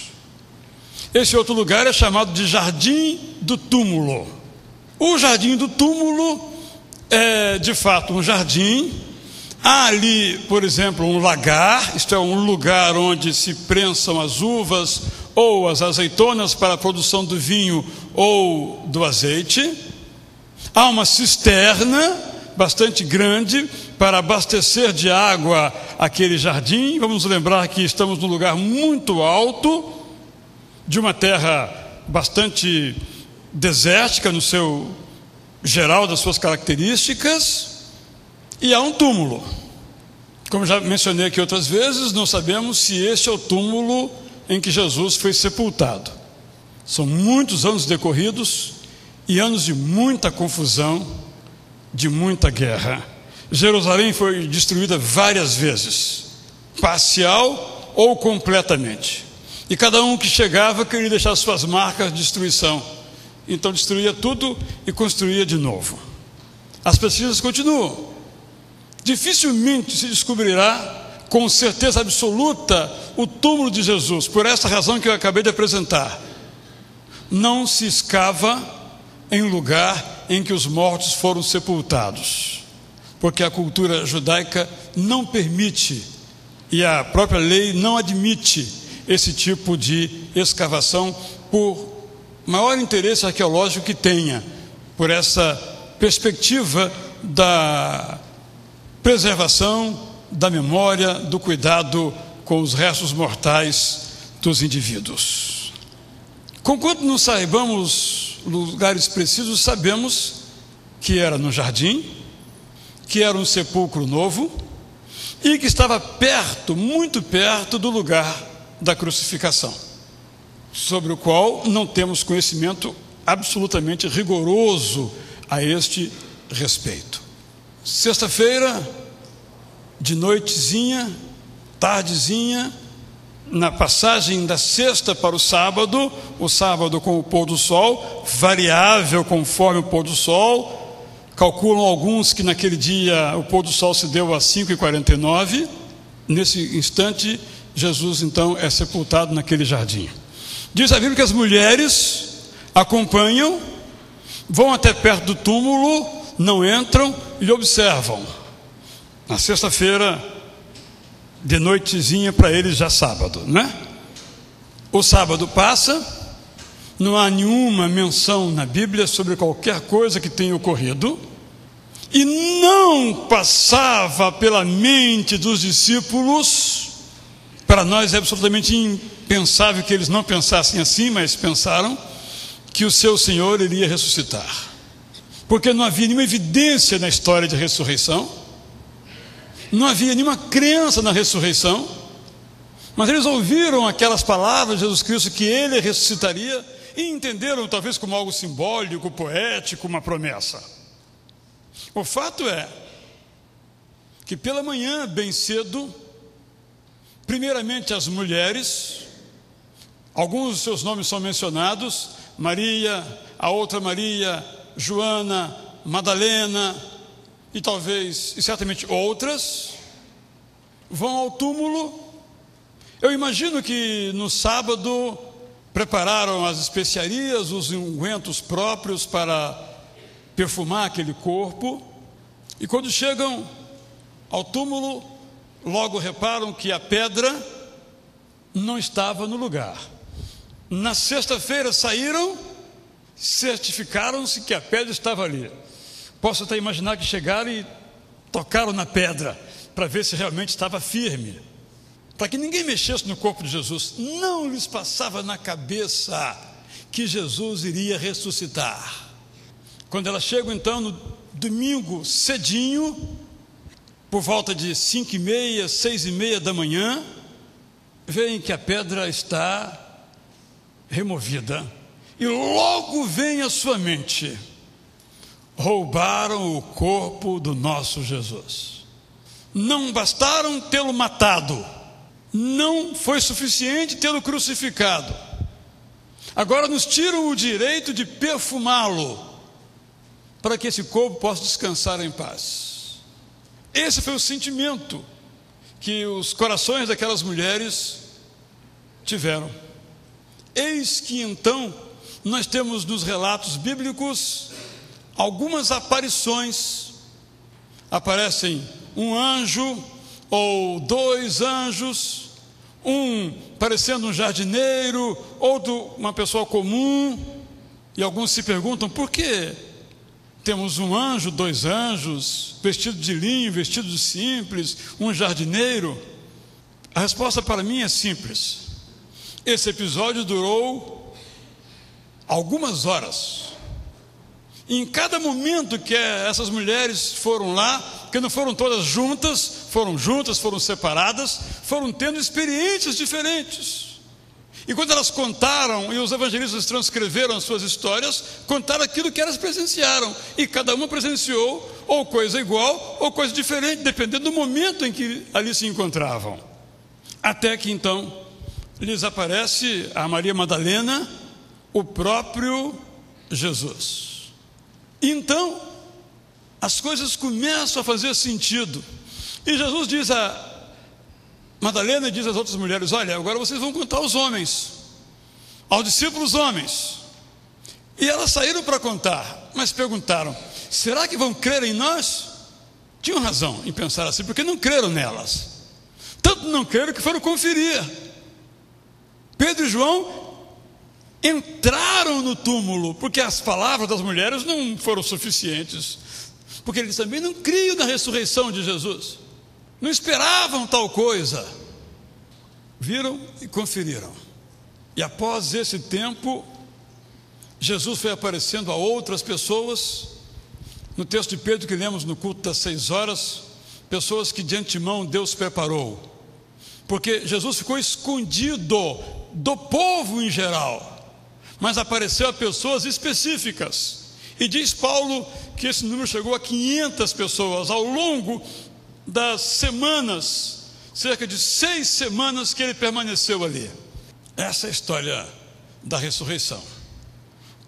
Speaker 1: Esse outro lugar é chamado de Jardim do Túmulo. O Jardim do Túmulo é, de fato, um jardim. Há ali, por exemplo, um lagar, isto é, um lugar onde se prensam as uvas ou as azeitonas para a produção do vinho ou do azeite. Há uma cisterna bastante grande para abastecer de água aquele jardim. Vamos lembrar que estamos num lugar muito alto, de uma terra bastante desértica no seu geral das suas características. E há um túmulo. Como já mencionei aqui outras vezes, não sabemos se este é o túmulo em que Jesus foi sepultado. São muitos anos decorridos e anos de muita confusão, de muita guerra. Jerusalém foi destruída várias vezes, parcial ou completamente. E cada um que chegava queria deixar suas marcas de destruição. Então destruía tudo e construía de novo. As pesquisas continuam. Dificilmente se descobrirá com certeza absoluta o túmulo de Jesus, por essa razão que eu acabei de apresentar. Não se escava em lugar em que os mortos foram sepultados, porque a cultura judaica não permite, e a própria lei não admite esse tipo de escavação, por maior interesse arqueológico que tenha, por essa perspectiva da preservação da memória, do cuidado com os restos mortais dos indivíduos. Conquanto não saibamos lugares precisos, sabemos que era no jardim, que era um sepulcro novo e que estava perto, muito perto do lugar da crucificação, sobre o qual não temos conhecimento absolutamente rigoroso a este respeito. Sexta-feira, de noitezinha, tardezinha, na passagem da sexta para o sábado com o pôr do sol, variável conforme o pôr do sol, calculam alguns que naquele dia o pôr do sol se deu às 5h49, nesse instante Jesus então é sepultado naquele jardim. Diz a Bíblia que as mulheres acompanham, vão até perto do túmulo, não entram e observam. Na sexta-feira, de noitezinha, para eles já sábado, né? O sábado passa, não há nenhuma menção na Bíblia sobre qualquer coisa que tenha ocorrido, e não passava pela mente dos discípulos, para nós é absolutamente impensável que eles não pensassem assim, mas pensaram que o seu Senhor iria ressuscitar, porque não havia nenhuma evidência na história de ressurreição, não havia nenhuma crença na ressurreição, mas eles ouviram aquelas palavras de Jesus Cristo que ele ressuscitaria e entenderam talvez como algo simbólico, poético, uma promessa. O fato é que pela manhã, bem cedo, primeiramente as mulheres, alguns dos seus nomes são mencionados, Maria, a outra Maria, Joana, Madalena e talvez, e certamente outras, vão ao túmulo. Eu imagino que no sábado prepararam as especiarias, os ungüentos próprios para perfumar aquele corpo, e quando chegam ao túmulo, logo reparam que a pedra não estava no lugar. Na sexta-feira saíram, certificaram-se que a pedra estava ali. Posso até imaginar que chegaram e tocaram na pedra para ver se realmente estava firme, para que ninguém mexesse no corpo de Jesus. Não lhes passava na cabeça que Jesus iria ressuscitar. Quando elas chegam então no domingo cedinho, por volta de 5h30, 6h30 da manhã, veem que a pedra está removida, e logo vem à sua mente: roubaram o corpo do nosso Jesus. Não bastaram tê-lo matado, não foi suficiente tê-lo crucificado, agora nos tiram o direito de perfumá-lo, para que esse corpo possa descansar em paz. Esse foi o sentimento que os corações daquelas mulheres tiveram. Eis que então nós temos nos relatos bíblicos algumas aparições. Aparecem um anjo ou dois anjos, um parecendo um jardineiro, outro uma pessoa comum, e alguns se perguntam: por que temos um anjo, dois anjos, vestido de linho, vestido de simples, um jardineiro? A resposta para mim é simples. Esse episódio durou algumas horas. E em cada momento que essas mulheres foram lá, que não foram todas juntas, foram separadas, foram tendo experiências diferentes. E quando elas contaram, e os evangelistas transcreveram as suas histórias, contaram aquilo que elas presenciaram, e cada uma presenciou ou coisa igual ou coisa diferente, dependendo do momento em que ali se encontravam. Até que então lhes aparece a Maria Madalena o próprio Jesus. E então as coisas começam a fazer sentido, e Jesus diz a Madalena, diz às outras mulheres: olha, agora vocês vão contar aos homens, aos discípulos homens. E elas saíram para contar, mas perguntaram: será que vão crer em nós? Tinham razão em pensar assim, porque não creram nelas. Tanto não creram que foram conferir. Pedro e João entraram no túmulo, porque as palavras das mulheres não foram suficientes, porque eles também não criam na ressurreição de Jesus, não esperavam tal coisa. Viram e conferiram. E após esse tempo, Jesus foi aparecendo a outras pessoas. No texto de Pedro que lemos no culto das 6 horas, pessoas que de antemão Deus preparou, porque Jesus ficou escondido do povo em geral, mas apareceu a pessoas específicas. E diz Paulo que esse número chegou a 500 pessoas ao longo das semanas, cerca de 6 semanas que ele permaneceu ali. Essa é a história da ressurreição,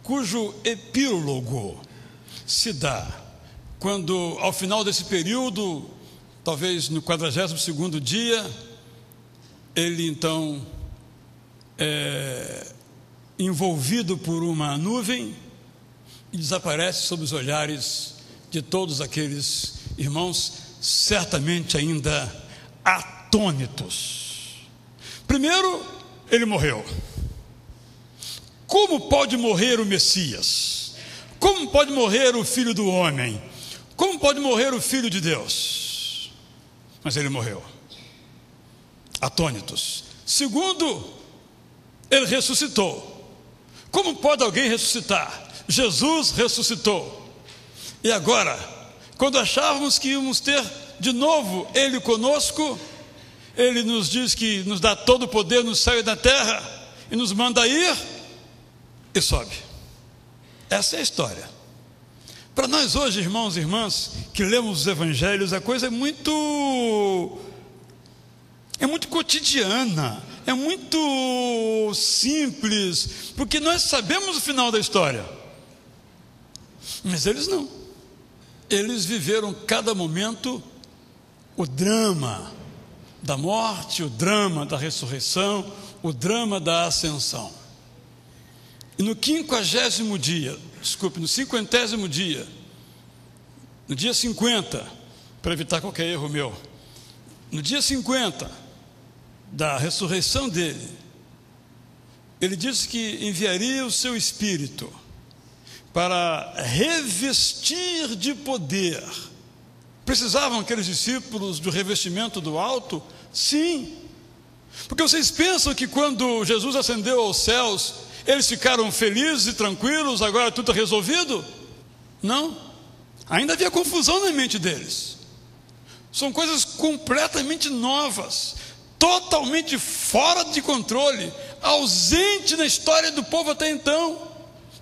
Speaker 1: cujo epílogo se dá quando, ao final desse período, talvez no 42º dia, ele então é envolvido por uma nuvem e desaparece sob os olhares de todos aqueles irmãos, certamente ainda atônitos. Primeiro, ele morreu. Como pode morrer o Messias? Como pode morrer o Filho do Homem? Como pode morrer o Filho de Deus? Mas ele morreu. Atônitos. Segundo, ele ressuscitou. Como pode alguém ressuscitar? Jesus ressuscitou. E agora, quando achávamos que íamos ter de novo ele conosco, ele nos diz que nos dá todo o poder no céu e na terra, e nos manda ir e sobe. Essa é a história. Para nós hoje, irmãos e irmãs, que lemos os evangelhos, a coisa é muito cotidiana, é muito simples, porque nós sabemos o final da história. Mas eles não. Eles viveram cada momento o drama da morte, o drama da ressurreição, o drama da ascensão. E no 50º dia, no dia 50, para evitar qualquer erro meu, no dia 50 da ressurreição dele, ele disse que enviaria o seu Espírito para revestir de poder. Precisavam aqueles discípulos do revestimento do alto? Sim, porque vocês pensam que quando Jesus ascendeu aos céus, eles ficaram felizes e tranquilos, agora tudo está resolvido? Não, ainda havia confusão na mente deles. São coisas completamente novas, totalmente fora de controle, ausente na história do povo até então.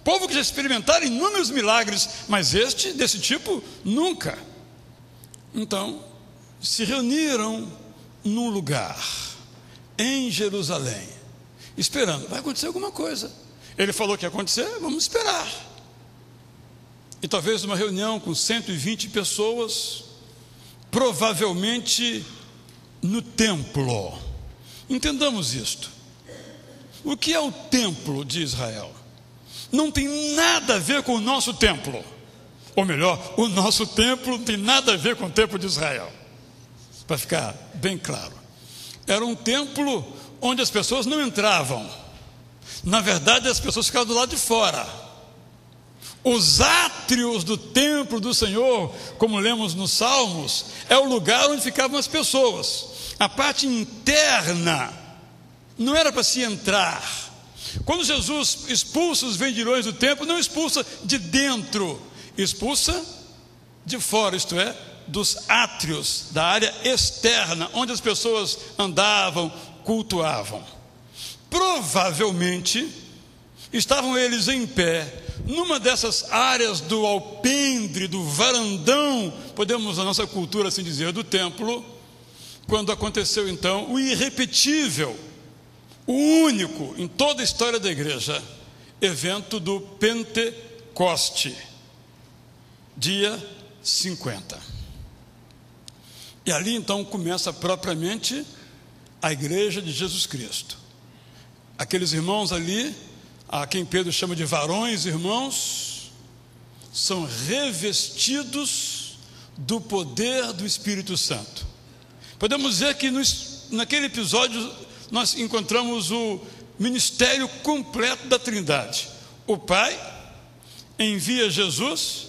Speaker 1: Povo que já experimentaram inúmeros milagres, mas desse tipo, nunca. Então, se reuniram num lugar, em Jerusalém, esperando, vai acontecer alguma coisa. Ele falou que ia acontecer, vamos esperar. E talvez uma reunião com 120 pessoas, provavelmente no templo. Entendamos isto. O que é o templo de Israel? Não tem nada a ver com o nosso templo. Ou melhor, o nosso templo não tem nada a ver com o templo de Israel. Para ficar bem claro. Era um templo onde as pessoas não entravam. Na verdade, as pessoas ficavam do lado de fora. Os átrios do templo do Senhor, como lemos nos Salmos, é o lugar onde ficavam as pessoas. A parte interna não era para se entrar. Quando Jesus expulsa os vendilhões do templo, não expulsa de dentro, expulsa de fora, isto é, dos átrios, da área externa, onde as pessoas andavam, cultuavam. Provavelmente estavam eles em pé numa dessas áreas do alpendre, do varandão, podemos, na nossa cultura assim dizer, do templo, quando aconteceu então o irrepetível, o único em toda a história da igreja, evento do Pentecoste, dia 50. E ali então começa propriamente a igreja de Jesus Cristo. Aqueles irmãos ali, a quem Pedro chama de varões irmãos, são revestidos do poder do Espírito Santo. Podemos dizer que naquele episódio nós encontramos o ministério completo da Trindade. O Pai envia Jesus,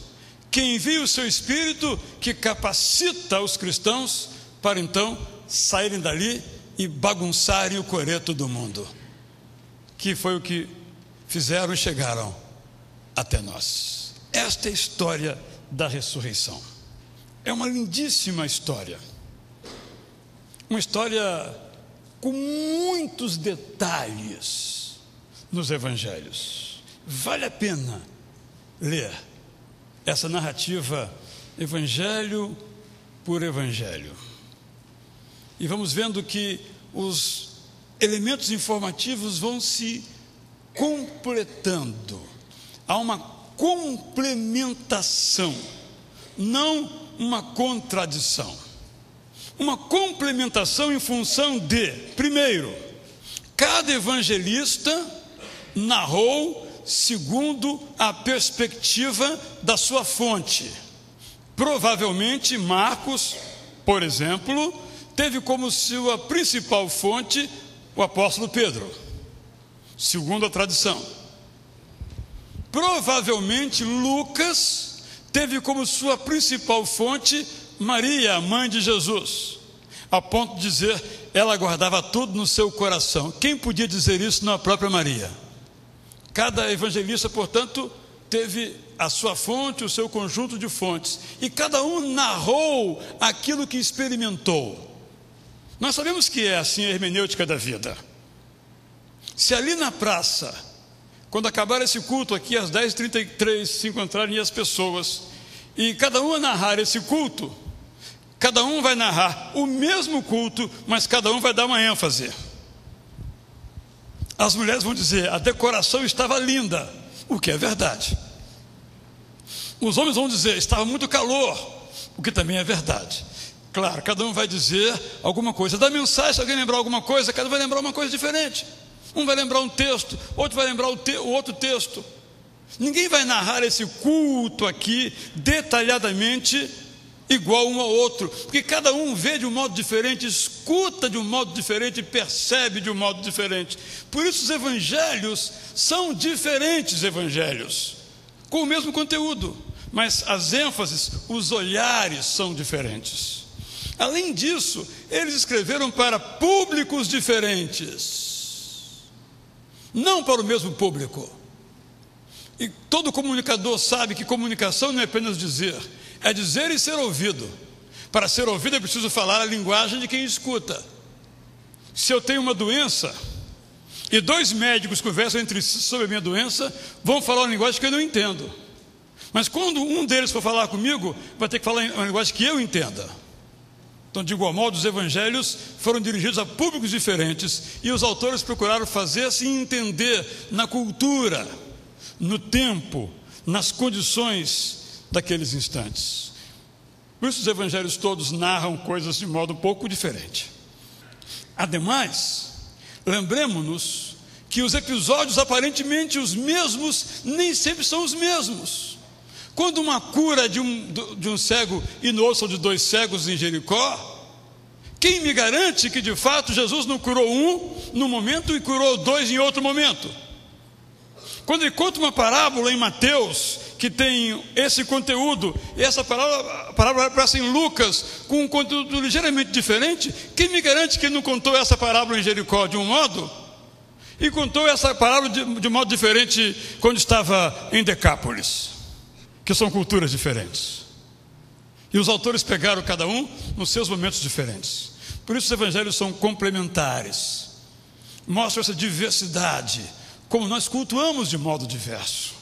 Speaker 1: que envia o seu Espírito, que capacita os cristãos para então saírem dali e bagunçarem o coreto do mundo, que foi o que fizeram e chegaram até nós. Esta é a história da ressurreição. É uma lindíssima história, uma história com muitos detalhes nos evangelhos. Vale a pena ler essa narrativa evangelho por evangelho. E vamos vendo que os elementos informativos vão se completando. Há uma complementação, não uma contradição. Uma complementação em função de, primeiro, cada evangelista narrou segundo a perspectiva da sua fonte. Provavelmente Marcos, por exemplo, teve como sua principal fonte o apóstolo Pedro, segundo a tradição. Provavelmente Lucas teve como sua principal fonte Maria, a mãe de Jesus, a ponto de dizer, ela guardava tudo no seu coração. Quem podia dizer isso? Não a própria Maria. Cada evangelista, portanto, teve a sua fonte, o seu conjunto de fontes, e cada um narrou aquilo que experimentou. Nós sabemos que é assim a hermenêutica da vida. Se ali na praça, quando acabar esse culto aqui às 10h33, se encontrarem as pessoas e cada um a narrar esse culto, cada um vai narrar o mesmo culto, mas cada um vai dar uma ênfase. As mulheres vão dizer: a decoração estava linda, o que é verdade. Os homens vão dizer: estava muito calor, o que também é verdade. Claro, cada um vai dizer alguma coisa. Da mensagem, se alguém lembrar alguma coisa, cada um vai lembrar uma coisa diferente. Um vai lembrar um texto, outro vai lembrar o outro texto. Ninguém vai narrar esse culto aqui detalhadamente igual um ao outro, porque cada um vê de um modo diferente, escuta de um modo diferente, percebe de um modo diferente. Por isso os evangelhos são diferentes evangelhos, com o mesmo conteúdo, mas as ênfases, os olhares são diferentes. Além disso, eles escreveram para públicos diferentes, não para o mesmo público. E todo comunicador sabe que comunicação não é apenas dizer, é dizer e ser ouvido. Para ser ouvido é preciso falar a linguagem de quem escuta. Se eu tenho uma doença e dois médicos conversam entre si sobre a minha doença, vão falar uma linguagem que eu não entendo. Mas quando um deles for falar comigo, vai ter que falar uma linguagem que eu entenda. Então, de igual modo, os evangelhos foram dirigidos a públicos diferentes e os autores procuraram fazer-se entender na cultura, no tempo, nas condições daqueles instantes. Por isso os evangelhos todos narram coisas de modo um pouco diferente. Ademais, lembremos-nos que os episódios aparentemente os mesmos nem sempre são os mesmos. Quando uma cura de um cego e no outro são de dois cegos em Jericó, quem me garante que de fato Jesus não curou um num momento e curou dois em outro momento? Quando ele conta uma parábola em Mateus, que tem esse conteúdo, e essa parábola aparece em Lucas, com um conteúdo ligeiramente diferente, quem me garante que ele não contou essa parábola em Jericó de um modo, e contou essa parábola de modo diferente quando estava em Decápolis, que são culturas diferentes. E os autores pegaram cada um nos seus momentos diferentes. Por isso os evangelhos são complementares, mostram essa diversidade, como nós cultuamos de modo diverso.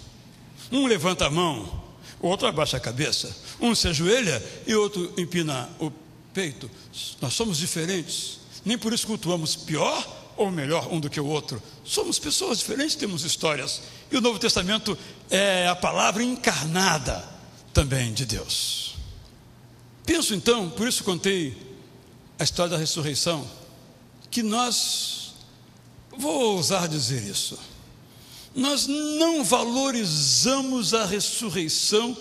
Speaker 1: Um levanta a mão, o outro abaixa a cabeça, um se ajoelha e o outro empina o peito. Nós somos diferentes, nem por isso cultuamos pior ou melhor um do que o outro. Somos pessoas diferentes, temos histórias. E o Novo Testamento é a palavra encarnada também de Deus. Penso então, por isso contei a história da ressurreição, que nós, vou ousar dizer isso, nós não valorizamos a ressurreição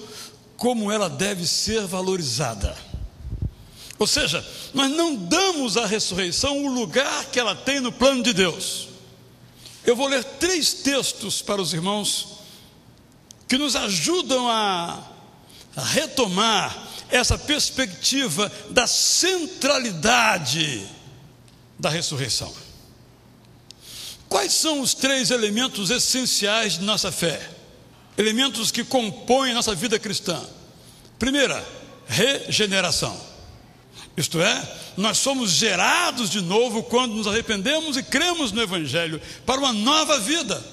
Speaker 1: como ela deve ser valorizada. Ou seja, nós não damos à ressurreição o lugar que ela tem no plano de Deus. Eu vou ler 3 textos para os irmãos que nos ajudam a retomar essa perspectiva da centralidade da ressurreição. Quais são os 3 elementos essenciais de nossa fé? Elementos que compõem a nossa vida cristã. Primeira, regeneração. Isto é, nós somos gerados de novo quando nos arrependemos e cremos no Evangelho para uma nova vida.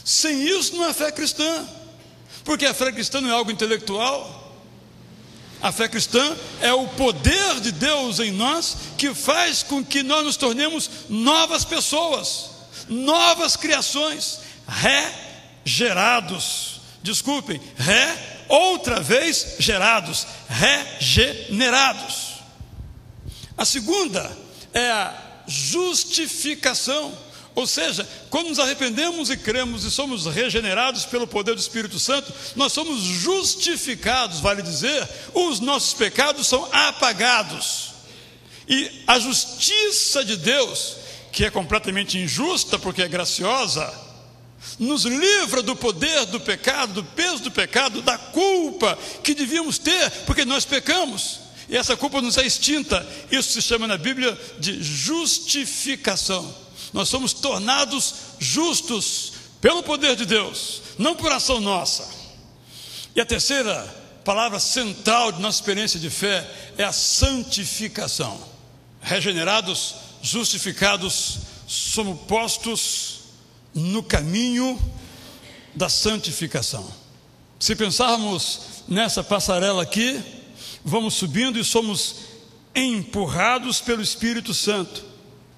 Speaker 1: Sem isso não é fé cristã, porque a fé cristã não é algo intelectual. A fé cristã é o poder de Deus em nós que faz com que nós nos tornemos novas pessoas, novas criações, outra vez gerados, regenerados. A segunda é a justificação, ou seja, quando nos arrependemos e cremos e somos regenerados pelo poder do Espírito Santo, nós somos justificados, vale dizer, os nossos pecados são apagados. E a justiça de Deus, que é completamente injusta porque é graciosa, nos livra do poder do pecado, do peso do pecado, da culpa que devíamos ter porque nós pecamos. E essa culpa nos é extinta. Isso se chama na Bíblia de justificação. Nós somos tornados justos pelo poder de Deus, não por ação nossa. E a terceira palavra central de nossa experiência de fé é a santificação. Regenerados, justificados, somos postos no caminho da santificação. Se pensarmos nessa passarela aqui, vamos subindo e somos empurrados pelo Espírito Santo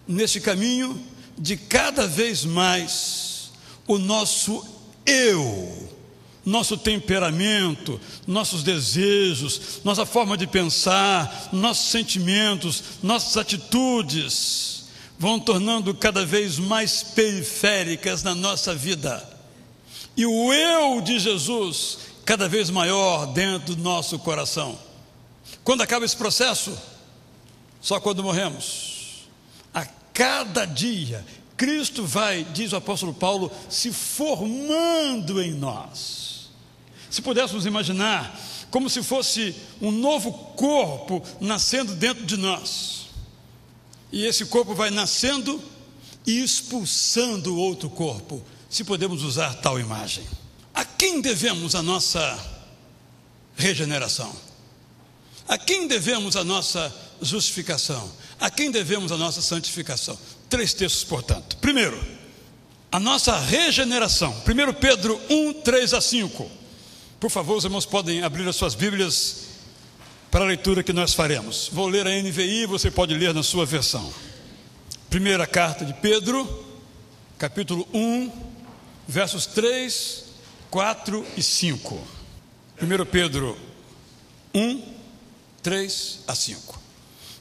Speaker 1: nesse caminho de cada vez mais o nosso eu, nosso temperamento, nossos desejos, nossa forma de pensar, nossos sentimentos, nossas atitudes vão tornando cada vez mais periféricas na nossa vida. E o eu de Jesus cada vez maior dentro do nosso coração. Quando acaba esse processo? Só quando morremos. A cada dia, Cristo vai, diz o apóstolo Paulo, se formando em nós. Se pudéssemos imaginar como se fosse um novo corpo nascendo dentro de nós. E esse corpo vai nascendo e expulsando o outro corpo, se podemos usar tal imagem. A quem devemos a nossa regeneração? A quem devemos a nossa justificação? A quem devemos a nossa santificação? 3 textos, portanto. Primeiro, a nossa regeneração. 1 Pedro 1, 3 a 5. Por favor, os irmãos podem abrir as suas Bíblias para a leitura que nós faremos. Vou ler a NVI, você pode ler na sua versão. Primeira carta de Pedro, capítulo 1, versos 3, 4 e 5. 1 Pedro 1, 3 a 5.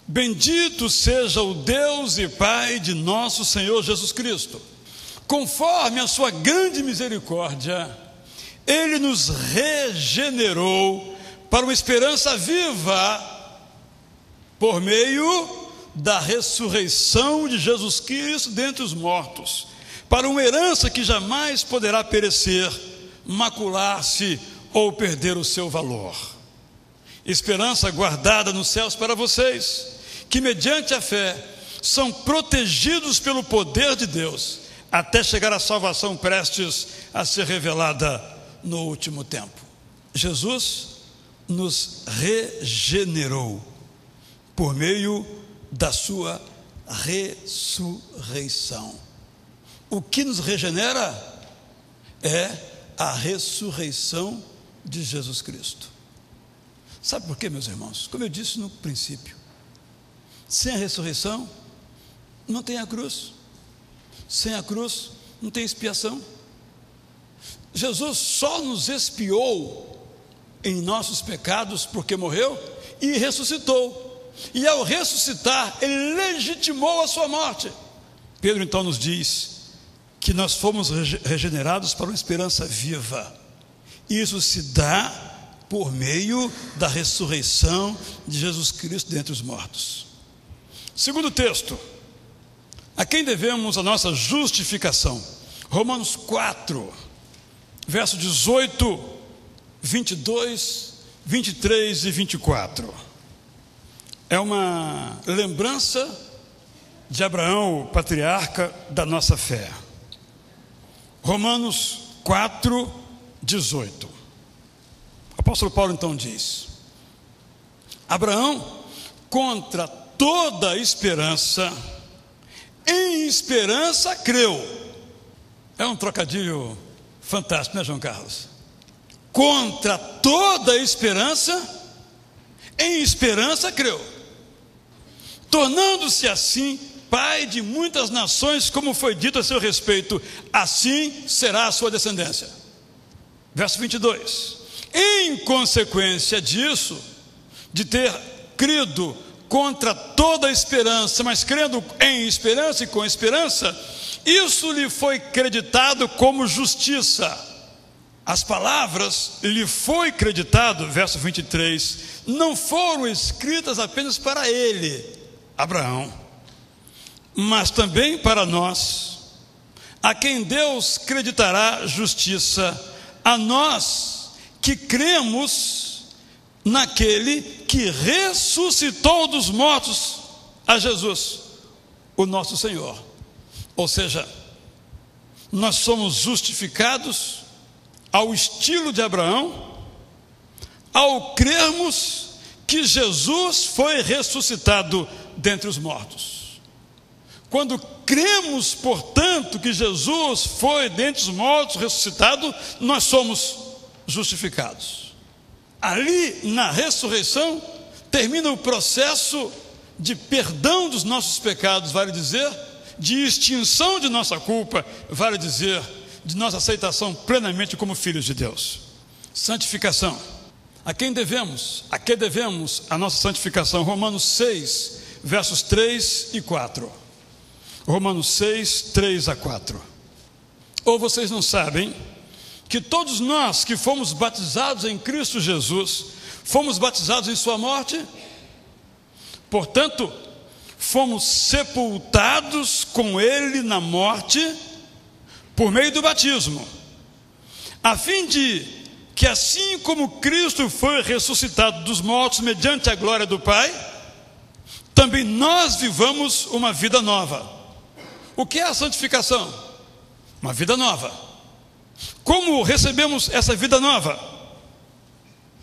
Speaker 1: Bendito seja o Deus e Pai de nosso Senhor Jesus Cristo. Conforme a sua grande misericórdia, Ele nos regenerou para uma esperança viva por meio da ressurreição de Jesus Cristo dentre os mortos, para uma herança que jamais poderá perecer, macular-se ou perder o seu valor. Esperança guardada nos céus para vocês, que mediante a fé são protegidos pelo poder de Deus, até chegar à salvação prestes a ser revelada no último tempo. Jesus nos regenerou por meio da sua ressurreição. O que nos regenera é a ressurreição de Jesus Cristo. Sabe por quê, meus irmãos? Como eu disse no princípio, sem a ressurreição não tem a cruz. Sem a cruz não tem expiação. Jesus só nos expiou em nossos pecados porque morreu e ressuscitou. E ao ressuscitar, Ele legitimou a sua morte. Pedro então nos diz que nós fomos regenerados para uma esperança viva. Isso se dá por meio da ressurreição de Jesus Cristo dentre os mortos. Segundo texto, a quem devemos a nossa justificação? Romanos 4, verso 18, 22, 23 e 24. É uma lembrança de Abraão, o patriarca da nossa fé. Romanos 4, 18. O apóstolo Paulo então diz: Abraão, contra toda esperança, em esperança creu. É um trocadilho fantástico, né, João Carlos? Contra toda esperança, em esperança creu, tornando-se assim pai de muitas nações, como foi dito a seu respeito, assim será a sua descendência. Verso 22. Em consequência disso, de ter crido contra toda esperança, mas crendo em esperança e com esperança, isso lhe foi creditado como justiça. As palavras lhe foi creditado, verso 23, não foram escritas apenas para ele, Abraão, mas também para nós, a quem Deus creditará justiça, a nós que cremos naquele que ressuscitou dos mortos a Jesus, o nosso Senhor. Ou seja, nós somos justificados ao estilo de Abraão, ao crermos que Jesus foi ressuscitado dentre os mortos. Quando cremos, portanto, que Jesus foi dentre os mortos ressuscitado, nós somos justificados. Ali, na ressurreição, termina o processo de perdão dos nossos pecados, vale dizer, de extinção de nossa culpa, vale dizer, de nossa aceitação plenamente como filhos de Deus. Santificação. A quem devemos? A que devemos a nossa santificação? Romanos 6, versos 3 e 4. Romanos 6, 3 a 4. Ou vocês não sabem que todos nós que fomos batizados em Cristo Jesus, fomos batizados em sua morte? Portanto, fomos sepultados com Ele na morte, por meio do batismo, a fim de que assim como Cristo foi ressuscitado dos mortos mediante a glória do Pai, também nós vivamos uma vida nova. O que é a santificação? Uma vida nova. Como recebemos essa vida nova?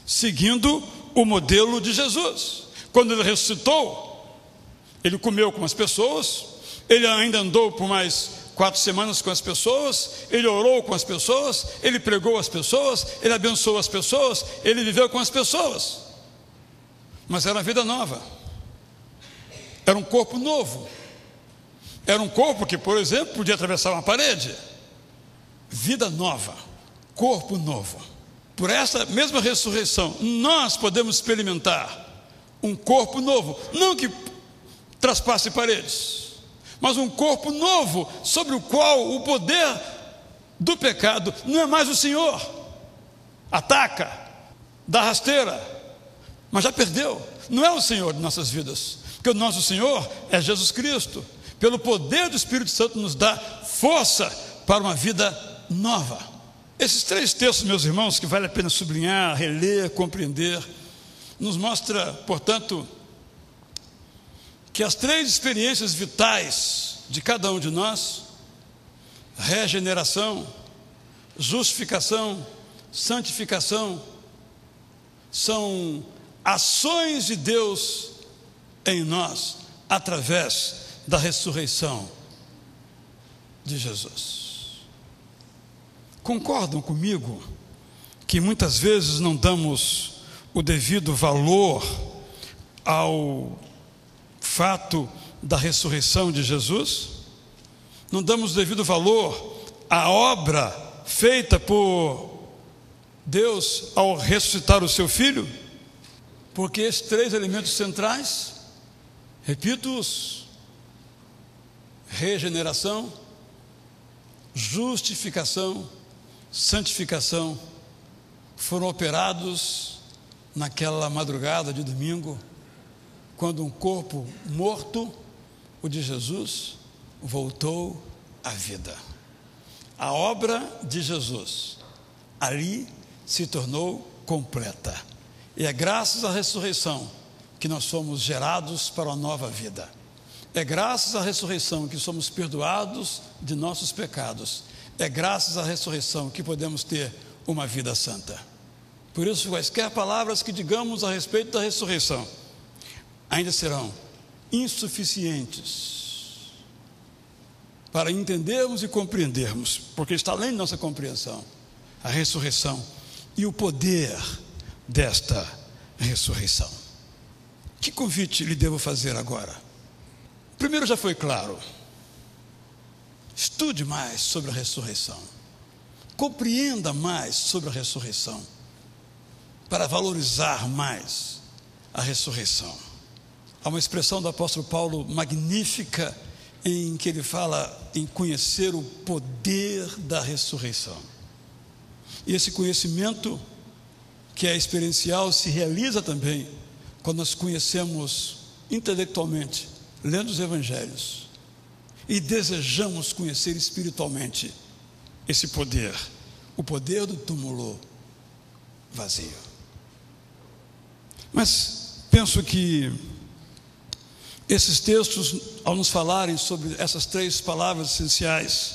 Speaker 1: Seguindo o modelo de Jesus. Quando Ele ressuscitou, Ele comeu com as pessoas, Ele ainda andou por mais 4 semanas com as pessoas, Ele orou com as pessoas, Ele pregou as pessoas, Ele abençoou as pessoas, Ele viveu com as pessoas. Mas era uma vida nova. Era um corpo novo. Era um corpo que, por exemplo, podia atravessar uma parede. Vida nova, corpo novo. Por essa mesma ressurreição, nós podemos experimentar um corpo novo, não que traspasse paredes, mas um corpo novo, sobre o qual o poder do pecado não é mais o Senhor. Ataca, dá rasteira, mas já perdeu. Não é o Senhor de nossas vidas, porque o nosso Senhor é Jesus Cristo. Pelo poder do Espírito Santo nos dá força para uma vida nova. Esses 3 textos, meus irmãos, que vale a pena sublinhar, reler, compreender, nos mostra, portanto, que as 3 experiências vitais de cada um de nós, regeneração, justificação, santificação, são ações de Deus em nós, através da ressurreição de Jesus. Concordam comigo que muitas vezes não damos o devido valor ao fato da ressurreição de Jesus? Não damos o devido valor à obra feita por Deus ao ressuscitar o seu Filho? Porque esses 3 elementos centrais, repito-os: regeneração, justificação, santificação, foram operados naquela madrugada de domingo, quando um corpo morto, o de Jesus, voltou à vida. A obra de Jesus ali se tornou completa. E é graças à ressurreição que nós somos gerados para uma nova vida. É graças à ressurreição que somos perdoados de nossos pecados. É graças à ressurreição que podemos ter uma vida santa. Por isso, quaisquer palavras que digamos a respeito da ressurreição ainda serão insuficientes para entendermos e compreendermos, porque está além de nossa compreensão, a ressurreição e o poder desta ressurreição. Que convite lhe devo fazer agora? Primeiro, já foi claro. Estude mais sobre a ressurreição. Compreenda mais sobre a ressurreição, para valorizar mais a ressurreição. Há uma expressão do apóstolo Paulo magnífica, em que ele fala em conhecer o poder da ressurreição. E esse conhecimento, que é experiencial, se realiza também quando nós conhecemos intelectualmente, lendo os evangelhos, e desejamos conhecer espiritualmente esse poder, o poder do túmulo vazio. Mas penso que esses textos, ao nos falarem sobre essas 3 palavras essenciais,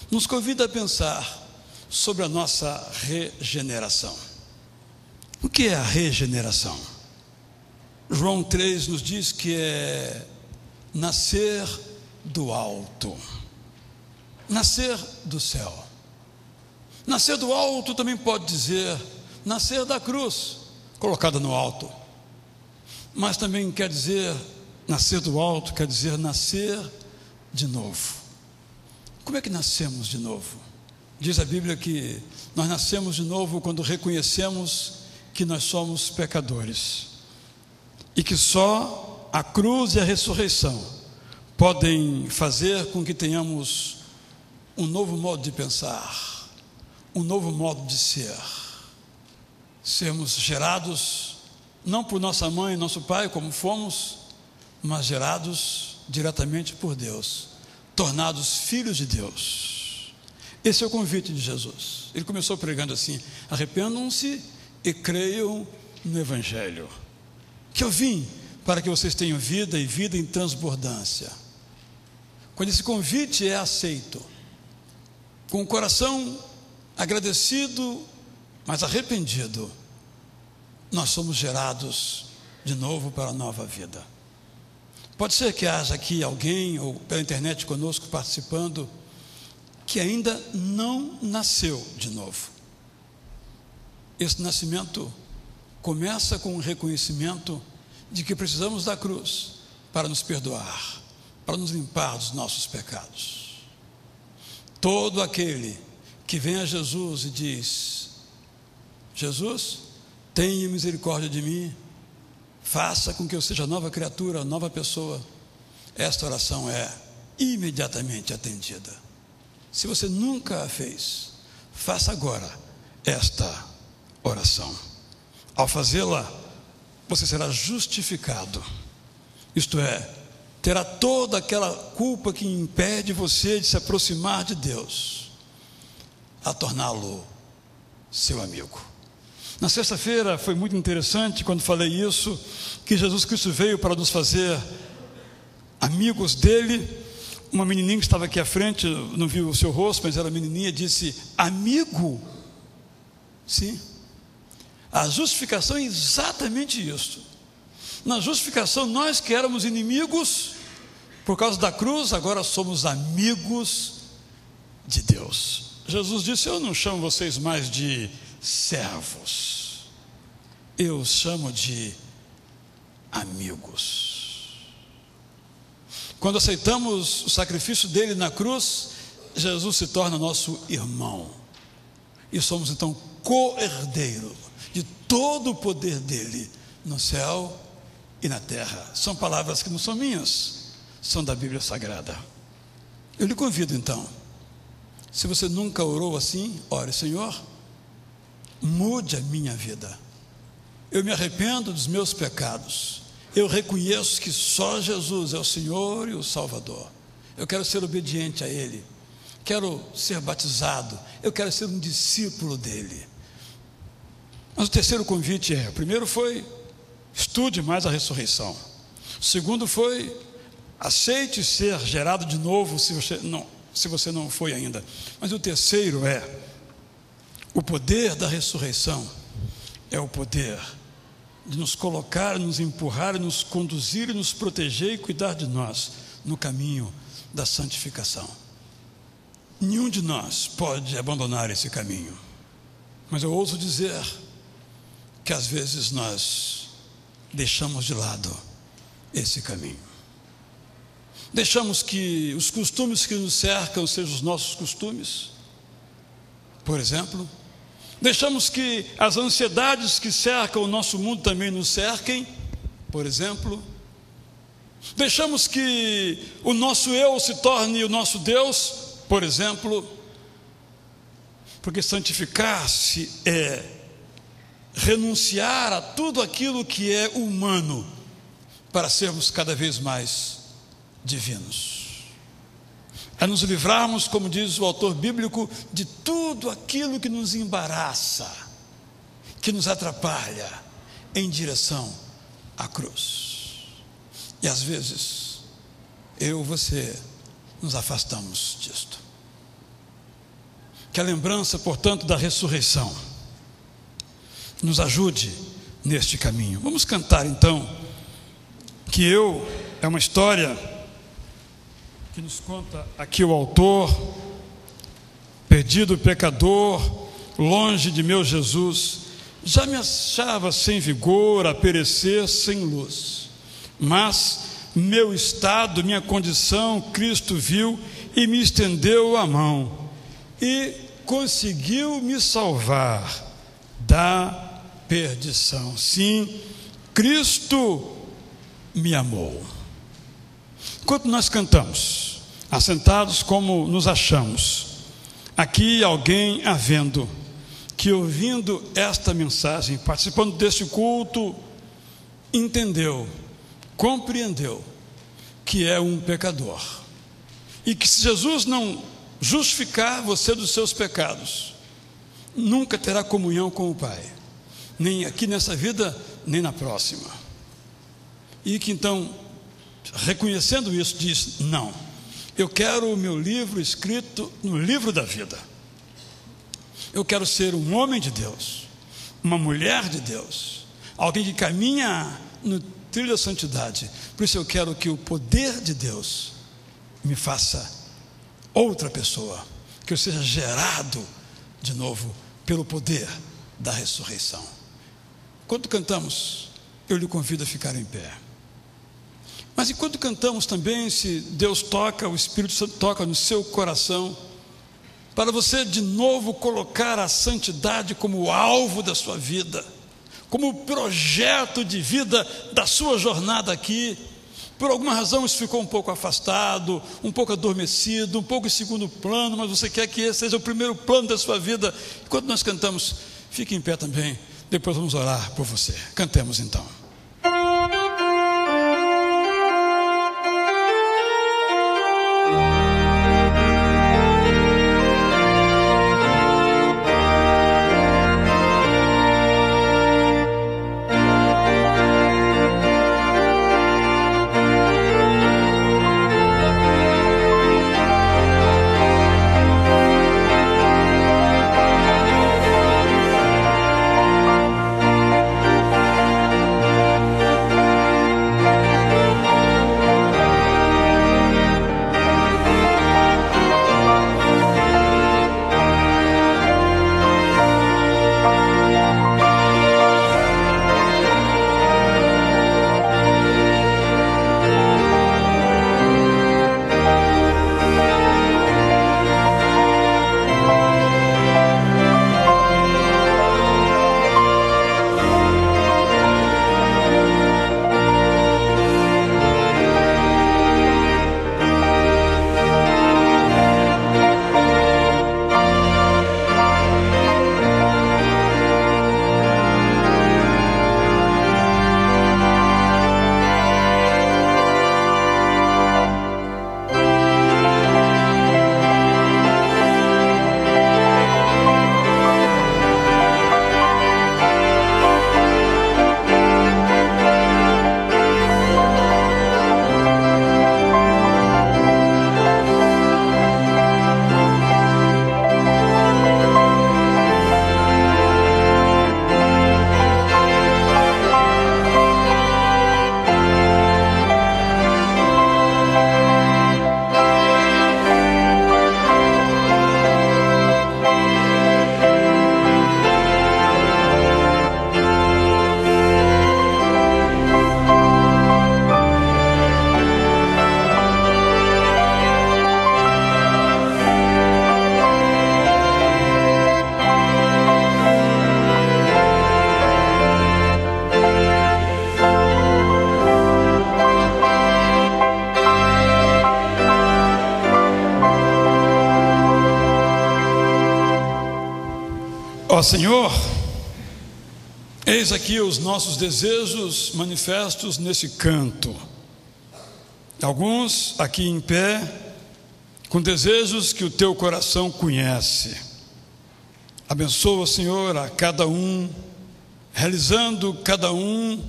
Speaker 1: nos convida a pensar sobre a nossa regeneração. O que é a regeneração? João 3 nos diz que é nascer do alto, nascer do céu, Nascer do alto também pode dizer nascer da cruz, colocada no alto. Mas também quer dizer, nascer do alto quer dizer nascer de novo. Como é que nascemos de novo? Diz a Bíblia que nós nascemos de novo quando reconhecemos que nós somos pecadores e que só a cruz e a ressurreição podem fazer com que tenhamos um novo modo de pensar, um novo modo de ser. Sermos gerados não por nossa mãe e nosso pai, como fomos, mas gerados diretamente por Deus, tornados filhos de Deus. Esse é o convite de Jesus. Ele começou pregando assim: arrependam-se e creiam no Evangelho, que eu vim para que vocês tenham vida e vida em transbordância. Quando esse convite é aceito, com o coração agradecido, mas arrependido, nós somos gerados de novo para a nova vida. Pode ser que haja aqui alguém, ou pela internet conosco participando, que ainda não nasceu de novo. Esse nascimento começa com o reconhecimento de que precisamos da cruz para nos perdoar, para nos limpar dos nossos pecados. Todo aquele que vem a Jesus e diz: Jesus, tenha misericórdia de mim, faça com que eu seja nova criatura, nova pessoa, esta oração é imediatamente atendida. Se você nunca a fez, faça agora esta oração. Ao fazê-la, você será justificado, isto é, terá toda aquela culpa que impede você de se aproximar de Deus, a torná-lo seu amigo. Na sexta-feira foi muito interessante quando falei isso, que Jesus Cristo veio para nos fazer amigos dele. Uma menininha que estava aqui à frente, não viu o seu rosto, mas era menininha, disse: amigo? Sim. A justificação é exatamente isso. Na justificação, nós que éramos inimigos, por causa da cruz, agora somos amigos de Deus. Jesus disse: eu não chamo vocês mais de servos, eu chamo de amigos. Quando aceitamos o sacrifício dele na cruz, Jesus se torna nosso irmão, e somos então co-herdeiro de todo o poder dele no céu e na terra. São palavras que não são minhas, são da Bíblia Sagrada. Eu lhe convido então, se você nunca orou assim, ore: Senhor, mude a minha vida, eu me arrependo dos meus pecados, eu reconheço que só Jesus é o Senhor e o Salvador, eu quero ser obediente a Ele, quero ser batizado, eu quero ser um discípulo dele. Mas o terceiro convite o primeiro foi: estude mais a ressurreição. O segundo foi: aceite ser gerado de novo, se você não foi ainda. Mas o terceiro o poder da ressurreição é o poder de nos colocar, nos empurrar, nos conduzir, nos proteger e cuidar de nós no caminho da santificação. Nenhum de nós pode abandonar esse caminho, mas eu ouso dizer que às vezes nós deixamos de lado esse caminho. Deixamos que os costumes que nos cercam sejam os nossos costumes, por exemplo. Deixamos que as ansiedades que cercam o nosso mundo também nos cerquem, por exemplo. Deixamos que o nosso eu se torne o nosso Deus, por exemplo. Porque santificar-se é renunciar a tudo aquilo que é humano para sermos cada vez mais divinos. É nos livrarmos, como diz o autor bíblico, de tudo aquilo que nos embaraça, que nos atrapalha em direção à cruz. E às vezes, eu e você nos afastamos disto. Que a lembrança, portanto, da ressurreição nos ajude neste caminho. Vamos cantar então, que eu, é uma história que nos conta aqui o autor, perdido pecador, longe de meu Jesus, já me achava sem vigor, a perecer sem luz. Mas meu estado, minha condição, Cristo viu e me estendeu a mão e conseguiu me salvar da perdição. Sim, Cristo me amou. Enquanto nós cantamos, assentados como nos achamos, aqui alguém havendo, que ouvindo esta mensagem, participando deste culto, entendeu, compreendeu que é um pecador, e que se Jesus não justificar você dos seus pecados, nunca terá comunhão com o Pai, nem aqui nessa vida, nem na próxima. E que então, reconhecendo isso, diz: não, eu quero o meu livro escrito no livro da vida. Eu quero ser um homem de Deus, uma mulher de Deus, alguém que caminha no trilho da santidade. Por isso eu quero que o poder de Deus me faça outra pessoa, que eu seja gerado de novo pelo poder da ressurreição. Quando cantamos, eu lhe convido a ficar em pé. Mas enquanto cantamos também, se Deus toca, o Espírito Santo toca no seu coração, para você de novo colocar a santidade como alvo da sua vida, como projeto de vida da sua jornada aqui. Por alguma razão isso ficou um pouco afastado, um pouco adormecido, um pouco em segundo plano, mas você quer que esse seja o primeiro plano da sua vida. Enquanto nós cantamos, fique em pé também, depois vamos orar por você. Cantemos então. Ó Senhor, eis aqui os nossos desejos manifestos nesse canto. Alguns aqui em pé, com desejos que o teu coração conhece. Abençoa, Senhor, a cada um, realizando cada um,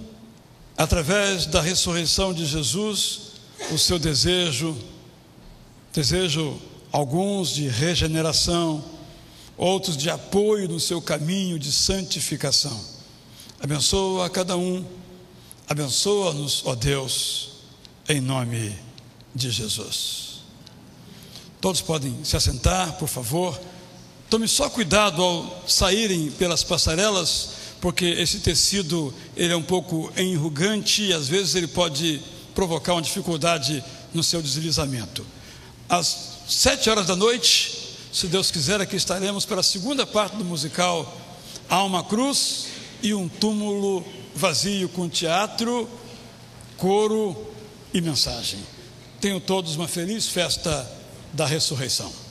Speaker 1: através da ressurreição de Jesus, o seu desejo, alguns de regeneração, outros de apoio no seu caminho de santificação. Abençoa a cada um, abençoa-nos, ó Deus, em nome de Jesus. Todos podem se assentar, por favor. Tome só cuidado ao saírem pelas passarelas, porque esse tecido ele é um pouco enrugante e às vezes ele pode provocar uma dificuldade no seu deslizamento. Às 7 horas da noite, se Deus quiser, aqui estaremos para a segunda parte do musical Há uma Cruz e um Túmulo Vazio, com teatro, coro e mensagem. Tenham todos uma feliz festa da ressurreição.